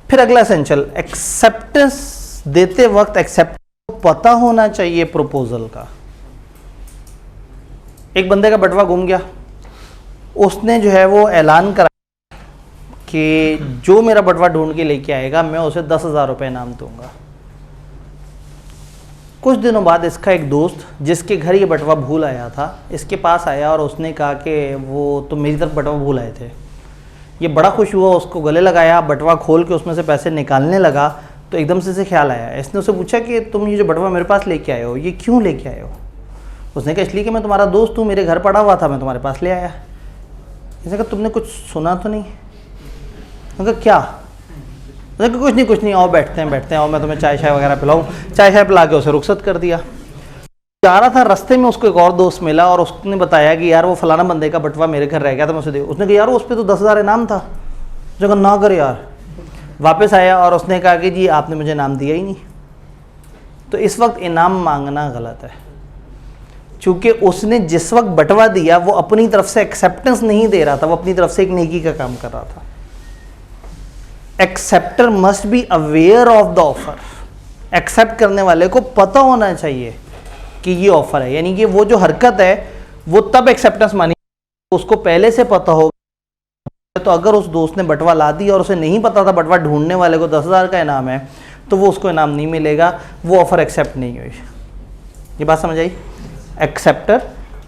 फिर अगला एसेंशियल, एक्सेप्टेंस देते वक्त एक्सेप्ट पता होना चाहिए प्रपोजल का। एक बंदे का बटवा गुम गया, उसने जो है वो ऐलान करा कि जो मेरा बटवा ढूंढ के लेके आएगा मैं उसे 10,000 रुपये इनाम दूंगा। कुछ दिनों बाद इसका एक दोस्त जिसके घर ये बटवा भूल आया था, इसके पास आया और उसने कहा कि वो तो मेरी तरफ बटवा भूल आए थे। ये बड़ा खुश हुआ, उसको गले लगाया, बटवा खोल के उसमें से पैसे निकालने लगा। तो एकदम से इसे ख्याल आया, इसने उससे पूछा कि तुम ये जो बटवा मेरे पास लेके आए हो ये क्यों लेके आए हो? उसने कहा इसलिए कि मैं तुम्हारा दोस्त हूँ, मेरे घर पड़ा हुआ था, मैं तुम्हारे पास ले आया। इसने कहा तुमने कुछ सुना तो नहीं? उसने कहा क्या? उसने कहा कुछ नहीं, आओ बैठते हैं, आओ मैं तुम्हें चाय शाय वगैरह पिलाऊँ। चाय शाय पिला के उसे रुखसत कर दिया। जा रहा था, रास्ते में उसको एक और दोस्त मिला और उसने बताया कि यार वो फलाना बंदे का बटवा मेरे घर रह गया था, मैं उसे दे। उसने कहा यार उस पर तो 10,000 इनाम था। उसने कहा ना कर यार। वापस आया और उसने कहा कि जी आपने मुझे इनाम दिया ही नहीं। तो इस वक्त इनाम मांगना गलत है, क्योंकि उसने जिस वक्त बटवा दिया वो अपनी तरफ से एक्सेप्टेंस नहीं दे रहा था, वो अपनी तरफ से एक नेकी का काम कर रहा था। Acceptor must be aware of the offer. Accept करने वाले को पता होना चाहिए कि ये ऑफर है, यानी कि वो जो हरकत है वो तब एक्सेप्टेंस मानी, उसको पहले से पता होगा। तो अगर उस दोस्त ने बटवा ला दी और उसे नहीं पता था बटवा ढूंढने वाले को 10,000 का इनाम है, तो वो उसको इनाम नहीं मिलेगा, वो ऑफर एक्सेप्ट नहीं हुई। ये बात समझ आई? Acceptor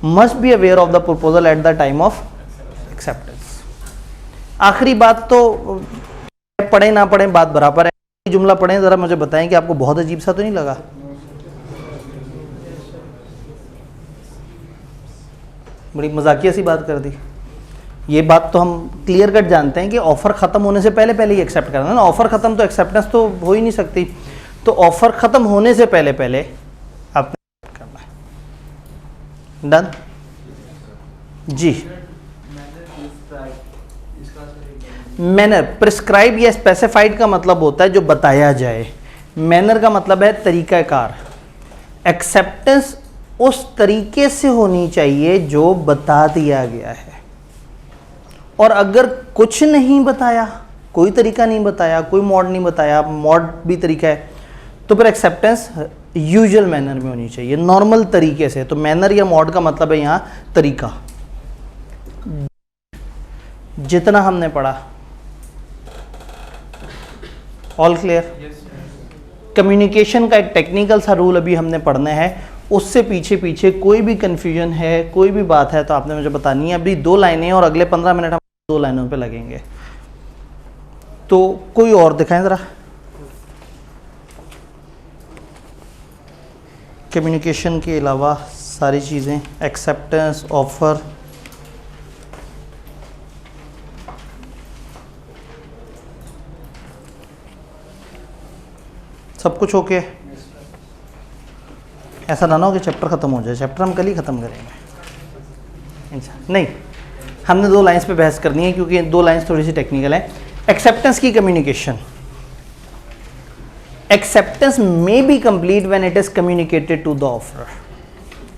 must be aware of the proposal at the time of acceptance. आखिरी बात तो पढ़े ना पढ़े बात बराबर है। जुमला पढ़ें जरा, मुझे बताएं कि आपको बहुत अजीब सा तो नहीं लगा? बड़ी मजाकिया सी बात कर दी। ये बात तो हम क्लियर कट जानते हैं कि ऑफर ख़त्म होने से पहले पहले ही एक्सेप्ट करना है ना। ऑफर ख़त्म तो एक्सेप्टेंस तो हो ही नहीं सकती, तो ऑफर ख़त्म होने से पहले पहले आपने करना है। डन जी। मैनर, प्रिस्क्राइब या स्पेसिफाइड का मतलब होता है जो बताया जाए। मैनर का मतलब है तरीक़ाकार। एक्सेप्टेंस उस तरीके से होनी चाहिए जो बता दिया गया है। और अगर कुछ नहीं बताया, कोई तरीका नहीं बताया, कोई मॉड नहीं बताया, मॉड भी तरीका है, तो फिर एक्सेप्टेंस यूजुअल मैनर में होनी चाहिए, नॉर्मल तरीके से। तो मैनर या मॉड का मतलब है यहाँ तरीका। जितना हमने पढ़ा, ऑल क्लियर? कम्युनिकेशन का एक टेक्निकल सा रूल अभी हमने पढ़ना है, उससे पीछे पीछे कोई भी कंफ्यूजन है, कोई भी बात है तो आपने मुझे बतानी है। अभी 2 लाइनें और अगले 15 मिनट हम 2 लाइनों पे लगेंगे। तो कोई और दिखाएं ज़रा। कम्युनिकेशन के अलावा सारी चीज़ें, एक्सेप्टेंस, ऑफर, सब कुछ ओके? ऐसा ना हो कि चैप्टर ख़त्म हो जाए। चैप्टर हम कल ही ख़त्म करेंगे नहीं, हमने 2 लाइंस पे बहस करनी है क्योंकि 2 लाइंस थोड़ी सी टेक्निकल है। एक्सेप्टेंस की communication, acceptance may be complete when it is communicated to the offer.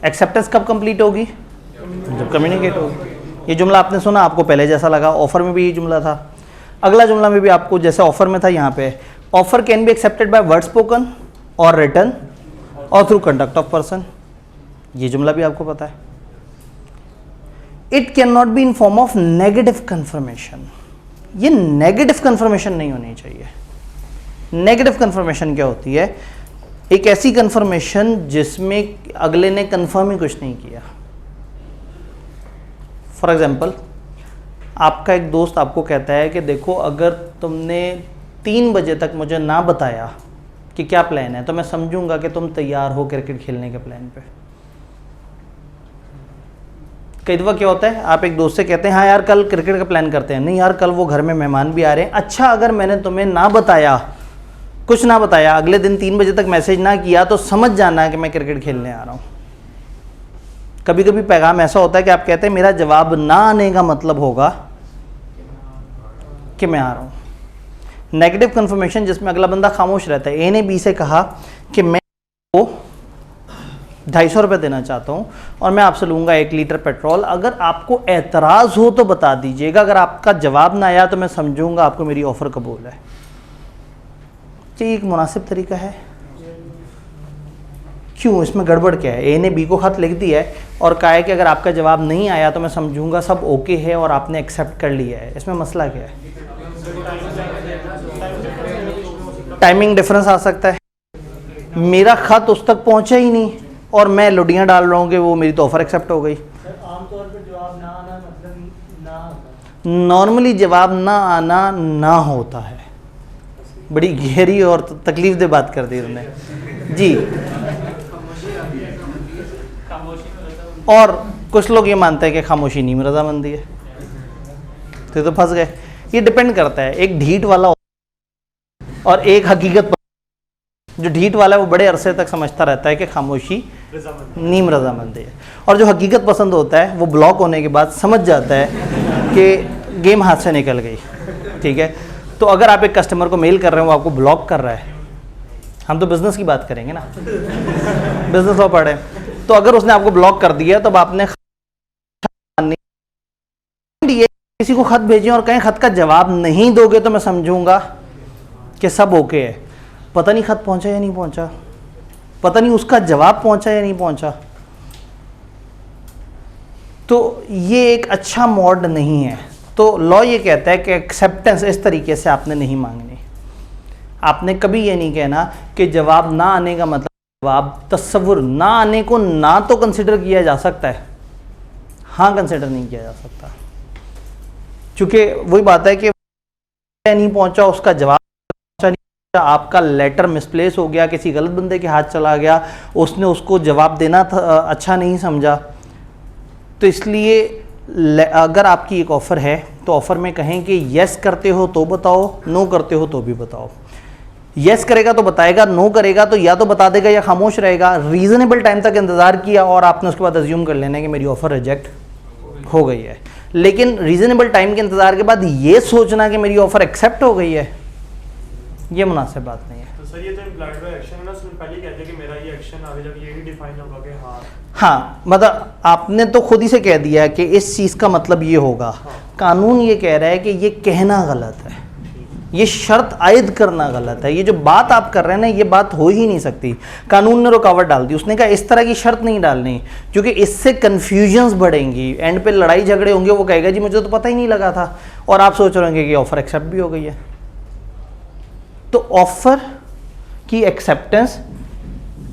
Acceptance कब कंप्लीट होगी? जब कम्युनिकेट होगी। ये जुमला आपने सुना, आपको पहले जैसा लगा, ऑफर में भी ये जुमला था, अगला जुमला में भी आपको जैसे ऑफर में था यहाँ पे, offer can be accepted by word spoken और रिटन और थ्रू कंडक्ट ऑफ पर्सन। ये जुमला भी आपको पता है। It can not be in form of negative confirmation. ये नेगेटिव कंफर्मेशन नहीं होनी चाहिए। नेगेटिव कंफर्मेशन क्या होती है? एक ऐसी कंफर्मेशन जिसमें अगले ने कंफर्म ही कुछ नहीं किया। फॉर एग्जाम्पल, आपका एक दोस्त आपको कहता है कि देखो अगर तुमने 3 बजे तक मुझे ना बताया कि क्या प्लान है तो मैं समझूंगा कि तुम तैयार हो क्रिकेट खेलने के प्लान पे। कई दफ़ा क्या होता है, आप एक दोस्त से कहते हैं हाँ यार कल क्रिकेट का प्लान करते हैं, नहीं यार कल वो घर में मेहमान भी आ रहे हैं। अच्छा, अगर मैंने तुम्हें ना बताया, कुछ ना बताया, अगले दिन 3 बजे तक मैसेज ना किया तो समझ जाना कि मैं क्रिकेट खेलने आ रहा हूँ। कभी कभी पैगाम ऐसा होता है कि आप कहते हैं मेरा जवाब ना आने का मतलब होगा कि मैं आ रहा हूँ। नेगेटिव कंफर्मेशन जिसमें अगला बंदा खामोश रहता है। ए ने बी से कहा कि मैं को 250 रुपये देना चाहता हूँ और मैं आपसे लूँगा 1 लीटर पेट्रोल। अगर आपको एतराज़ हो तो बता दीजिएगा, अगर आपका जवाब ना आया तो मैं समझूंगा आपको मेरी ऑफ़र कबूल है। ये एक मुनासिब तरीका है? क्यों, इसमें गड़बड़ क्या है? ए ने बी को ख़त लिख दिया है और कहा है कि अगर आपका जवाब नहीं आया तो मैं समझूंगा सब ओके है और आपने एक्सेप्ट कर लिया है। इसमें मसला क्या है? टाइमिंग डिफरेंस आ सकता है। मेरा ख़त उस तक पहुंचा ही नहीं और मैं लुडियाँ डाल रहा हूँ कि वो मेरी तो ऑफ़र एक्सेप्ट हो गई। आमतौर पर जवाब ना आना मतलब ना होता। नॉर्मली जवाब ना आना ना होता है। बड़ी गहरी और तकलीफ दे बात कर दी तुमने जी। और कुछ लोग ये मानते हैं कि खामोशी नीम रजामंदी है, तो फंस गए। ये डिपेंड करता है, एक ढीठ वाला और एक हकीकत। जो ढीठ वाला है वो बड़े अरसे तक समझता रहता है कि खामोशी नीम रजामंदी है, और जो हकीकत पसंद होता है वो ब्लॉक होने के बाद समझ जाता है कि गेम हाथ से निकल गई। ठीक है, तो अगर आप एक कस्टमर को मेल कर रहे हो, वो आपको ब्लॉक कर रहा है, हम तो बिजनेस की बात करेंगे ना, बिजनेस लॉ पढ़े, तो अगर उसने आपको ब्लॉक कर दिया तो अब आपने किसी को खत भेजें और कहें खत का जवाब नहीं दोगे तो मैं समझूंगा कि सब ओके है। पता नहीं खत पहुंचा या नहीं पहुंचा, पता नहीं उसका जवाब पहुंचा या नहीं पहुंचा। तो ये एक अच्छा मॉड नहीं है। तो लॉ ये कहता है कि एक्सेप्टेंस इस तरीके से आपने नहीं मांगनी। आपने कभी ये नहीं कहना कि जवाब ना आने का मतलब जवाब तस्वुर ना आने को ना तो कंसिडर किया जा सकता है, हाँ कंसिडर नहीं किया जा सकता, क्योंकि वही बात है कि नहीं पहुंचा, उसका जवाब पहुंचा नहीं, आपका लेटर मिसप्लेस हो गया, किसी गलत बंदे के हाथ चला गया, उसने उसको जवाब देना था अच्छा नहीं समझा। तो इसलिए अगर आपकी एक ऑफ़र है तो ऑफ़र में कहें कि यस करते हो तो बताओ, नो करते हो तो भी बताओ। यस करेगा तो बताएगा, नो करेगा तो या तो बता देगा या खामोश रहेगा। रीज़नेबल टाइम तक इंतज़ार किया और आपने उसके बाद अज्यूम कर लेना कि मेरी ऑफ़र रिजेक्ट हो गई है। लेकिन रीज़नेबल टाइम के इंतज़ार के बाद ये सोचना कि मेरी ऑफ़र एक्सेप्ट हो गई है, ये मुनासिब बात नहीं है। तो सर ये तो इम्प्लाइड बाय एक्शन है ना, उसने पहले ही कह दिया कि मेरा ये एक्शन आगे जब ये ही डिफाइन होगा कि हाँ हाँ, मतलब आपने तो खुद ही से कह दिया कि इस चीज़ का मतलब ये होगा। कानून ये कह रहा है कि ये कहना गलत है, ये शर्त आयद करना गलत है। ये जो बात आप कर रहे हैं ना, ये बात हो ही नहीं सकती। कानून ने रुकावट डाल दी, उसने कहा इस तरह की शर्त नहीं डालनी, क्योंकि इससे कन्फ्यूजन्स बढ़ेंगी, एंड पे लड़ाई झगड़े होंगे। वो कहेगा जी मुझे तो पता ही नहीं लगा था, और आप सोच रहे होंगे कि ऑफर एक्सेप्ट भी हो गई है। तो ऑफर की एक्सेप्टेंस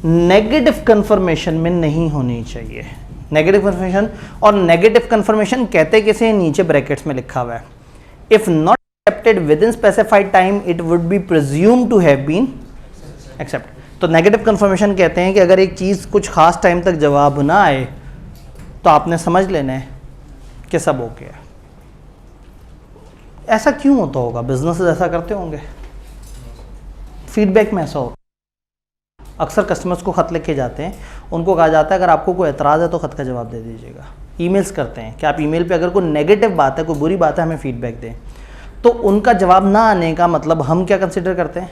नेगेटिव कन्फर्मेशन में नहीं होनी चाहिए। नेगेटिव कन्फर्मेशन, और नेगेटिव कन्फर्मेशन कहते किसे, नीचे ब्रैकेट्स में लिखा हुआ है, if not accepted within specified time it would be presumed to have been accepted। तो नेगेटिव कन्फर्मेशन कहते हैं कि अगर एक चीज़ कुछ खास टाइम तक जवाब ना आए तो आपने समझ लेना है कि सब ओके है। ऐसा क्यों होता होगा? बिजनेसेस ऐसा करते होंगे, फीडबैक में ऐसा होता है। अक्सर कस्टमर्स को ख़त लिख के जाते हैं, उनको कहा जाता है अगर आपको कोई एतराज़ है तो ख़त का जवाब दे दीजिएगा। ईमेल्स करते हैं कि आप ईमेल पे अगर कोई नेगेटिव बात है, कोई बुरी बात है, हमें फीडबैक दें। तो उनका जवाब ना आने का मतलब हम क्या कंसिडर करते हैं,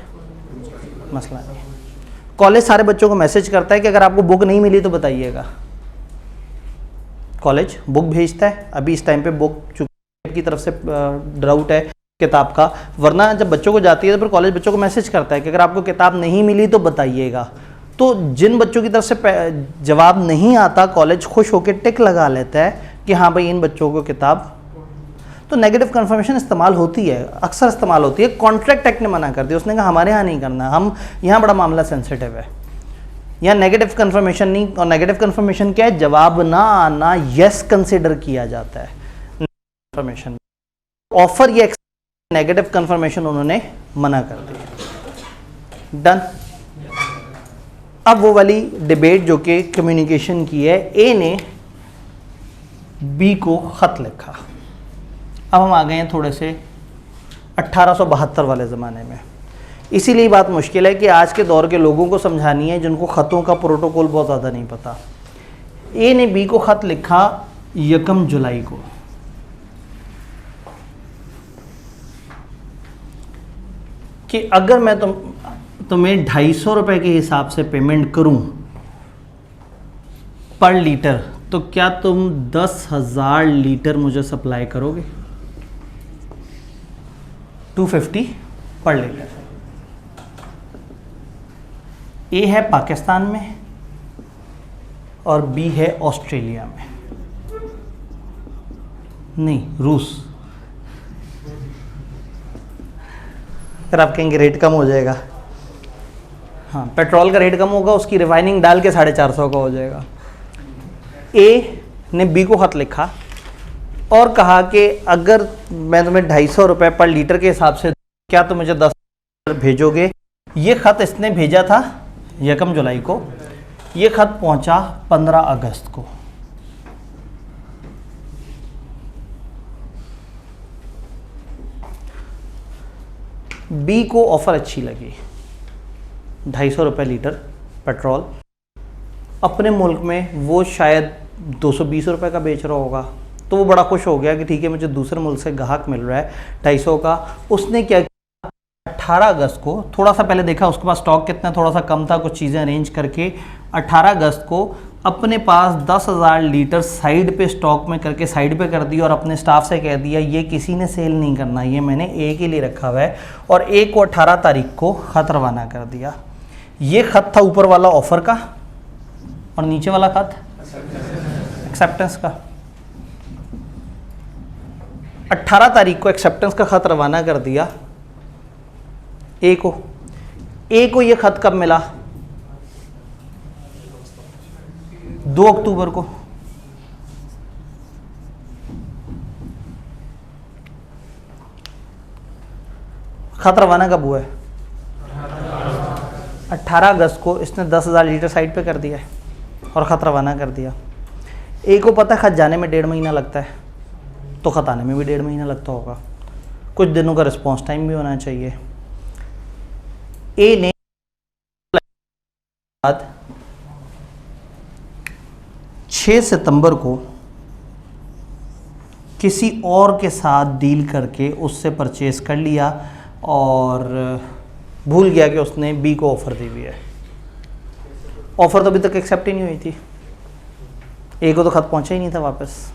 मसला नहीं। कॉलेज सारे बच्चों को मैसेज करता है कि अगर आपको बुक नहीं मिली तो बताइएगा। कॉलेज बुक भेजता है, अभी इस टाइम पे बुक की तरफ से ड्राउट है किताब का, वरना जब बच्चों को जाती है तो फिर कॉलेज बच्चों को मैसेज करता है कि अगर आपको किताब नहीं मिली तो बताइएगा। तो जिन बच्चों की तरफ से जवाब नहीं आता, कॉलेज खुश होकर टिक लगा लेता है कि हाँ भाई इन बच्चों को किताब। तो नेगेटिव कन्फर्मेशन इस्तेमाल होती है, अक्सर इस्तेमाल होती है। कॉन्ट्रैक्ट एक्ट ने मना कर दिया, उसने कहा हमारे यहाँ नहीं करना, हम यहाँ बड़ा मामला सेंसिटिव है, यहाँ नेगेटिव कन्फर्मेशन नहीं। और नेगेटिव कन्फर्मेशन क्या है? जवाब ना आना यस कंसिडर किया जाता है कन्फर्मेशन। ऑफर या नेगेटिव कन्फर्मेशन उन्होंने मना कर दिया। डन। अब वो वाली डिबेट जो कि कम्युनिकेशन की है, ए ने बी को खत लिखा। अब हम आ गए हैं थोड़े से 1872 वाले ज़माने में। इसीलिए बात मुश्किल है कि आज के दौर के लोगों को समझानी है जिनको ख़तों का प्रोटोकॉल बहुत ज़्यादा नहीं पता। ए ने बी को ख़त लिखा 1 जुलाई को। कि अगर मैं तुम्हें 250 रुपये के हिसाब से पेमेंट करूं पर लीटर, तो क्या तुम 10,000 लीटर मुझे सप्लाई करोगे? 250 पर लीटर। ए है पाकिस्तान में और बी है ऑस्ट्रेलिया में, नहीं रूस। फिर आप कहेंगे रेट कम हो जाएगा। हाँ, पेट्रोल का रेट कम होगा, उसकी रिफाइनिंग डाल के 450 का हो जाएगा। ए ने बी को खत लिखा और कहा कि अगर मैं तुम्हें 250 रुपये पर लीटर के हिसाब से, क्या तुम मुझे 10 लीटर भेजोगे? ये ख़त इसने भेजा था 1 जुलाई को, ये ख़त पहुंचा 15 अगस्त को। बी को ऑफ़र अच्छी लगी, 250 रुपये लीटर पेट्रोल। अपने मुल्क में वो शायद 220 रुपये का बेच रहा होगा, तो वो बड़ा खुश हो गया कि ठीक है मुझे दूसरे मुल्क से ग्राहक मिल रहा है 250 का। उसने क्या किया, 18 अगस्त को, थोड़ा सा पहले देखा उसके पास स्टॉक कितना, थोड़ा सा कम था, कुछ चीज़ें अरेंज करके 18 अगस्त को अपने पास 10,000 लीटर साइड पे स्टॉक में करके साइड पे कर दिया और अपने स्टाफ से कह दिया ये किसी ने सेल नहीं करना, ये मैंने ए के लिए रखा हुआ है। और ए को 18 तारीख को ख़त रवाना कर दिया। ये ख़त था ऊपर वाला ऑफ़र का और नीचे वाला ख़त एक्सेप्टेंस का। 18 तारीख को एक्सेप्टेंस का ख़त रवाना कर दिया ए को। ए को ये ख़त कब मिला? 2 अक्टूबर को। ख़त रवाना कब हुआ है? 18 अगस्त को इसने 10,000 लीटर साइड पे कर दिया है और ख़त रवाना कर दिया। ए को पता है ख़त जाने में 1.5 महीना लगता है, तो ख़त आने में भी 1.5 महीना लगता होगा, कुछ दिनों का रिस्पॉन्स टाइम भी होना चाहिए। ए ने बाद 6 सितंबर को किसी और के साथ डील करके उससे परचेज़ कर लिया और भूल गया कि उसने बी को ऑफर दी हुई है। ऑफर तो अभी तक एक्सेप्ट ही नहीं हुई थी, ए को तो खत पहुंचा ही नहीं था वापस।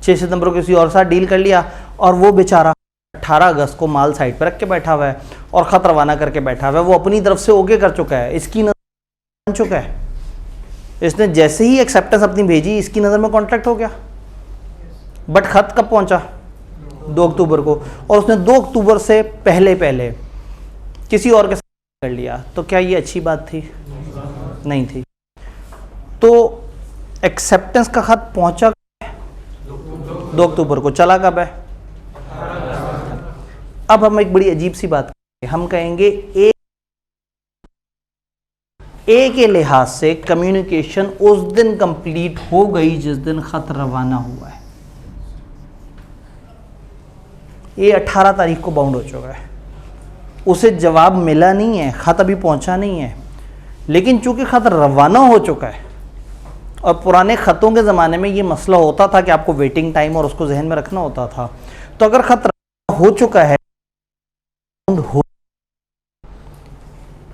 6 सितंबर को किसी और साथ डील कर लिया और वो बेचारा 18 अगस्त को माल साइड पर रख के बैठा हुआ है और खत रवाना करके बैठा हुआ है। वो अपनी तरफ से ओके कर चुका है, इसकी नजर बन चुका है। इसने जैसे ही एक्सेप्टेंस अपनी भेजी, इसकी नज़र में कॉन्ट्रैक्ट हो गया। बट खत कब पहुंचा? 2 अक्टूबर को, और उसने 2 अक्टूबर से पहले किसी और के साथ कर लिया। तो क्या ये अच्छी बात थी? नहीं थी। तो एक्सेप्टेंस का खत पहुंचा 2 अक्टूबर को, चला कब है? अब हम एक बड़ी अजीब सी बात करेंगे, हम कहेंगे ए के लिहाज से कम्युनिकेशन उस दिन कंप्लीट हो गई जिस दिन खत रवाना हुआ है। ये 18 तारीख को बाउंड हो चुका है, उसे जवाब मिला नहीं है, खत अभी पहुंचा नहीं है। लेकिन चूंकि खत रवाना हो चुका है, और पुराने खतों के ज़माने में ये मसला होता था कि आपको वेटिंग टाइम और उसको जहन में रखना होता था। तो अगर खत रवाना हो चुका है,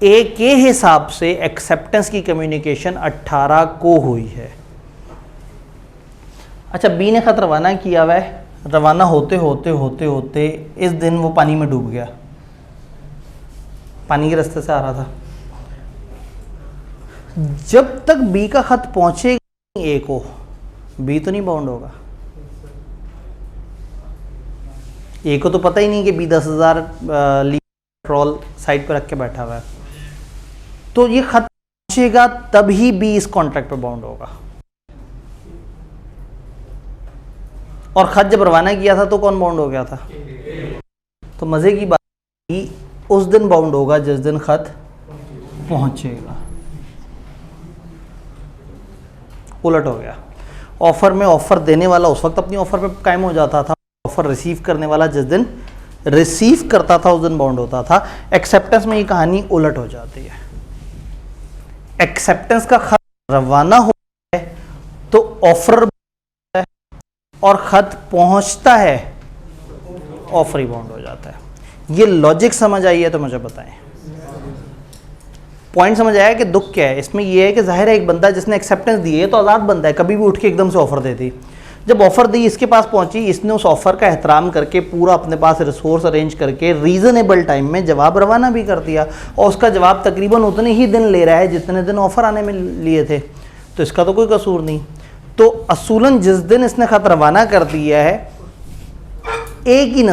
ए के हिसाब से एक्सेप्टेंस की कम्युनिकेशन 18 को हुई है। अच्छा, बी ने खत रवाना किया हुआ है, रवाना होते होते होते होते इस दिन वो पानी में डूब गया, पानी के रास्ते से आ रहा था। जब तक बी का खत पहुंचेगा ए को, बी तो नहीं बाउंड होगा। ए को तो पता ही नहीं कि बी 10,000 पेट्रोल साइड पर रख के बैठा हुआ है। तो ये खत पहुंचेगा तब ही बी इस कॉन्ट्रैक्ट पर बाउंड होगा। और खत जब रवाना किया था तो कौन बाउंड हो गया था? तो मजे की बात, बी उस दिन बाउंड होगा जिस दिन खत पहुंचेगा। उलट हो गया। ऑफर में ऑफर देने वाला उस वक्त अपनी ऑफर पे कायम हो जाता था, ऑफर रिसीव करने वाला जिस दिन रिसीव करता था उस दिन बाउंड होता था। एक्सेप्टेंस में ये कहानी उलट हो जाती है। एक्सेप्टेंस का खत रवाना होता है तो ऑफर है, और खत पहुंचता है ऑफर ही बाउंड हो जाता है। ये लॉजिक समझ आई है तो मुझे बताएं, पॉइंट समझ आया कि दुख क्या है इसमें? ये है कि जाहिर है एक बंदा जिसने एक्सेप्टेंस दी है तो आज़ाद बंदा है, कभी भी उठ के एकदम से ऑफर दे दी। जब ऑफर दी, इसके पास पहुंची, इसने उस ऑफर का एहतराम करके पूरा अपने पास रिसोर्स अरेंज करके रीज़नेबल टाइम में जवाब रवाना भी कर दिया, और उसका जवाब तकरीबन उतने ही दिन ले रहा है जितने दिन ऑफर आने में लिए थे। तो इसका तो कोई कसूर नहीं। तो असूलन जिस दिन इसने खत रवाना कर दिया है, एक ही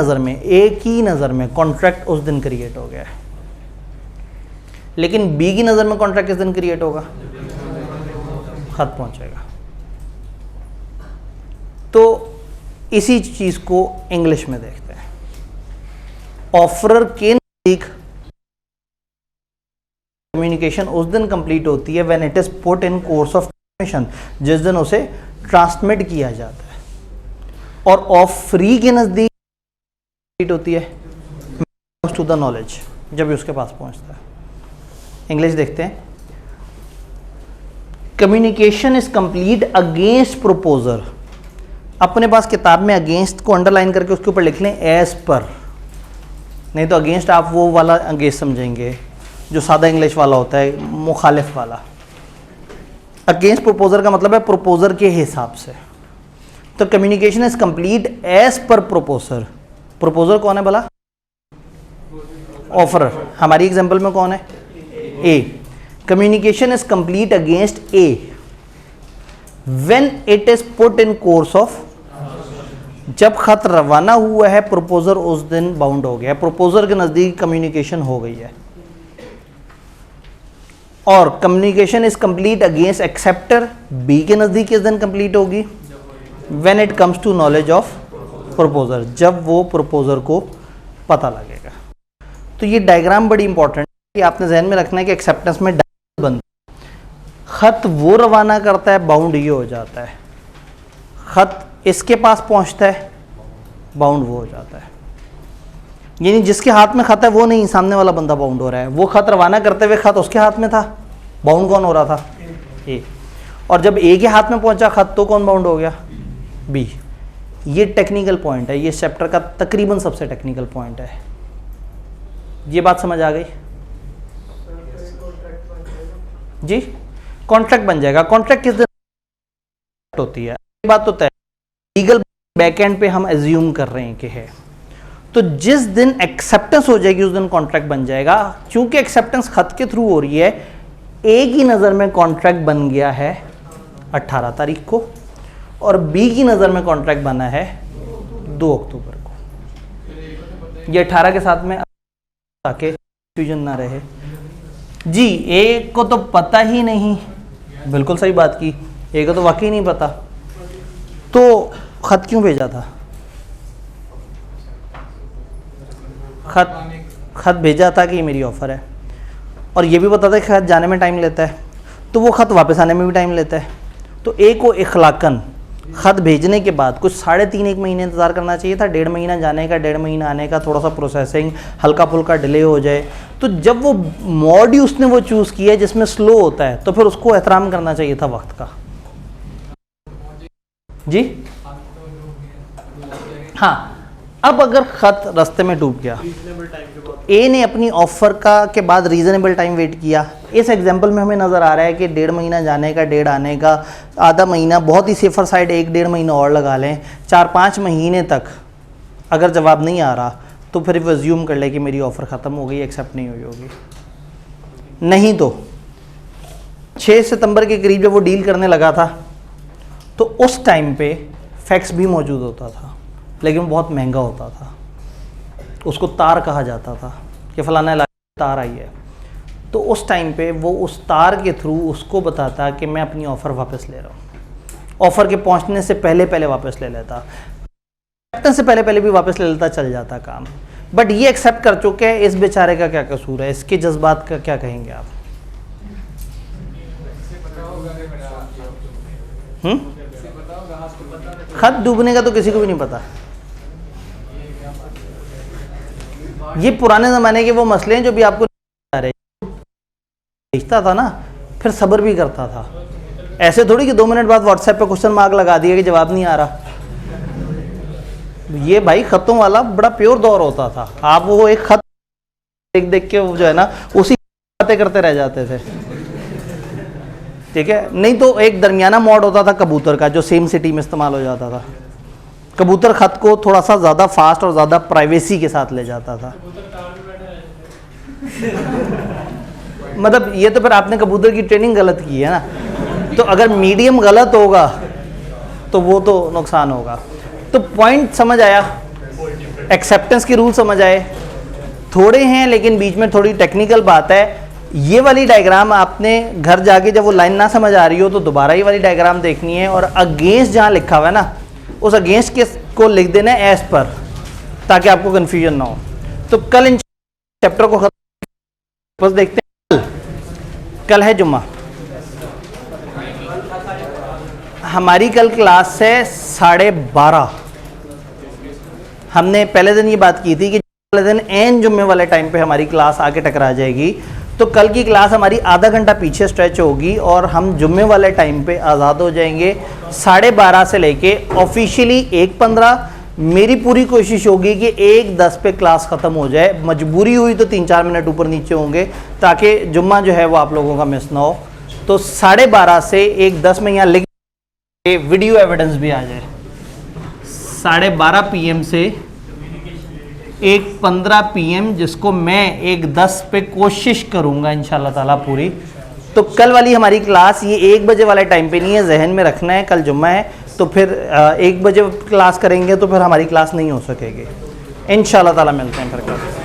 नज़र में कॉन्ट्रैक्ट उस दिन क्रिएट हो गया है। लेकिन बी की नज़र में कॉन्ट्रैक्ट किस दिन क्रिएट होगा? खत पहुंचेगा। तो इसी चीज़ को इंग्लिश में देखते हैं। ऑफरर के नज़दीक कम्युनिकेशन उस दिन कंप्लीट होती है when it is put in course of transmission, जिस दिन उसे ट्रांसमिट किया जाता है। और ऑफरी के नज़दीक होती है टू द नॉलेज, जब उसके पास पहुंचता है। इंग्लिश देखते हैं। Communication is complete against proposer. अपने पास किताब में अगेंस्ट को अंडरलाइन करके उसके ऊपर लिख लें एज पर, नहीं तो अगेंस्ट आप वो वाला अगेंस्ट समझेंगे जो सादा इंग्लिश वाला होता है, मुखालिफ वाला। अगेंस्ट प्रपोजर का मतलब है प्रपोजर के हिसाब से। तो communication is complete as per proposer. Proposer कौन है भला? ऑफरर। हमारी एग्जांपल में कौन है? A. Communication is complete against A when it is put in course of, जब खत रवाना हुआ है प्रपोजर उस दिन बाउंड हो गया, प्रपोजर के नजदीक कम्युनिकेशन हो गई है। और communication is complete against acceptor, B के नजदीक किस दिन कंप्लीट होगी? When it comes to knowledge of proposer, जब वो प्रपोजर को पता लगेगा। तो ये डायग्राम बड़ी इंपॉर्टेंट है कि आपने जहन में रखना है कि एक्सेप्टेंस में बंद खत वो रवाना करता है, बाउंड ये हो जाता है। खत इसके पास पहुंचता है, बाउंड वो हो जाता है। यानी जिसके हाथ में खत है वो नहीं, सामने वाला बंदा बाउंड हो रहा है। वो खत रवाना करते हुए खत उसके हाथ में था, बाउंड कौन हो रहा था? ए। और जब ए के हाथ में पहुंचा खत तो कौन बाउंड हो गया? बी। ये टेक्निकल पॉइंट है, ये चैप्टर का तकरीबन सबसे टेक्निकल पॉइंट है। ये बात समझ आ गई जी? कॉन्ट्रैक्ट बन जाएगा। कॉन्ट्रैक्ट किस दिन होती है? एक बात तो तय, लीगल बैकएंड पे हम एज्यूम कर रहे हैं कि है, तो जिस दिन एक्सेप्टेंस हो जाएगी उस दिन कॉन्ट्रैक्ट बन जाएगा। क्योंकि एक्सेप्टेंस खत के थ्रू हो रही है, ए की नज़र में कॉन्ट्रैक्ट बन गया है 18 तारीख को और बी की नज़र में कॉन्ट्रैक्ट बना है 2 अक्टूबर को। ये 18 के साथ में ताकि कंफ्यूजन ना रहे जी। ए को तो पता ही नहीं, बिल्कुल सही बात की, ए को तो वाकई नहीं पता, तो खत क्यों भेजा था? खत भेजा था कि ये मेरी ऑफ़र है, और ये भी पता था कि खत जाने में टाइम लेता है, तो वो खत वापस आने में भी टाइम लेता है। तो ए को इखलाकन खत भेजने के बाद कुछ 3.5-1 महीने इंतज़ार करना चाहिए था। 1.5 महीना जाने का, 1.5 महीना आने का, थोड़ा सा प्रोसेसिंग हल्का फुल्का डिले हो जाए। तो जब वो मोड ही उसने वो चूज़ किया है जिसमें स्लो होता है, तो फिर उसको एहतराम करना चाहिए था वक्त का जी। हाँ, अब अगर ख़त रास्ते में डूब गया, ए ने अपनी ऑफ़र का के बाद रीज़नेबल टाइम वेट किया। इस एग्जांपल में हमें नज़र आ रहा है कि 1.5 महीना जाने का, 1.5 आने का, आधा महीना, बहुत ही सेफर साइड 1-1.5 महीना और लगा लें। 4-5 महीने तक अगर जवाब नहीं आ रहा तो फिर वो अज्यूम कर ले कि मेरी ऑफ़र ख़त्म हो गई, एक्सेप्ट नहीं हुई होगी। नहीं तो 6 सितंबर के करीब जब वो डील करने लगा था तो उस टाइम पे फैक्स भी मौजूद होता था, लेकिन वो बहुत महंगा होता था। उसको तार कहा जाता था कि फ़लाना तार आई है, तो उस टाइम पे वो उस तार के थ्रू उसको बताता कि मैं अपनी ऑफ़र वापस ले रहा हूँ। ऑफ़र के पहुँचने से पहले वापस ले लेता, एक्सेप्टेंस से पहले भी वापस ले लेता, चल जाता काम। बट ये एक्सेप्ट कर चुके हैं, इस बेचारे का क्या कसूर है? इसके जज्बात का क्या कहेंगे आप? खत डूबने का तो किसी को भी नहीं पता। ये पुराने ज़माने के वो मसले हैं जो भी आपको आ रहे। भेजता था ना, फिर सब्र भी करता था। ऐसे थोड़ी कि 2 मिनट बाद व्हाट्सएप पे क्वेश्चन मार्क लगा दिया कि जवाब नहीं आ रहा। ये भाई खतों वाला बड़ा प्योर दौर होता था। आप वो एक खत देख के वो जो है ना उसी बातें करते रह जाते थे, ठीक है। नहीं तो एक दरमियाना मोड होता था कबूतर का, जो सेम सिटी में इस्तेमाल हो जाता था। कबूतर खत को थोड़ा सा ज़्यादा फास्ट और ज़्यादा प्राइवेसी के साथ ले जाता था। मतलब ये तो फिर आपने कबूतर की ट्रेनिंग गलत की है ना। तो अगर मीडियम गलत होगा तो वो तो नुकसान होगा। तो पॉइंट समझ आया, एक्सेप्टेंस के रूल समझ आए। थोड़े हैं लेकिन बीच में थोड़ी टेक्निकल बात है। ये वाली डायग्राम आपने घर जाके जब वो लाइन ना समझ आ रही हो तो दोबारा ये वाली डायग्राम देखनी है, और अगेंस्ट जहाँ लिखा हुआ है ना उस अगेंस्ट के को लिख देना है एस पर, ताकि आपको कन्फ्यूजन ना हो। तो कल इन चैप्टर को बस देखते हैं। कल है जुम्मा, हमारी कल क्लास है 12:30। हमने पहले दिन ये बात की थी कि पहले दिन एन जुम्मे वाले टाइम पे हमारी क्लास आके टकरा जाएगी, तो कल की क्लास हमारी आधा घंटा पीछे स्ट्रेच होगी और हम जुम्मे वाले टाइम पे आज़ाद हो जाएंगे 12:30 से लेके ऑफिशियली 1:15। मेरी पूरी कोशिश होगी कि 1:10 पे क्लास ख़त्म हो जाए। मजबूरी हुई तो 3-4 मिनट ऊपर नीचे होंगे ताकि जुम्मा जो है वो आप लोगों का मिस ना हो। तो 12:30 से 1:10 में यहाँ लिख वीडियो एविडेंस भी आ जाए। 12:30 PM से 1:15 PM, जिसको मैं 1:10 पे कोशिश करूँगा इंशाल्लाह ताला पूरी। तो कल वाली हमारी क्लास ये 1 बजे वाले टाइम पे नहीं है, जहन में रखना है। कल जुम्मा है तो फिर 1 बजे क्लास करेंगे तो फिर हमारी क्लास नहीं हो सकेगी। इंशाल्लाह ताला मिलते हैं फिर कल।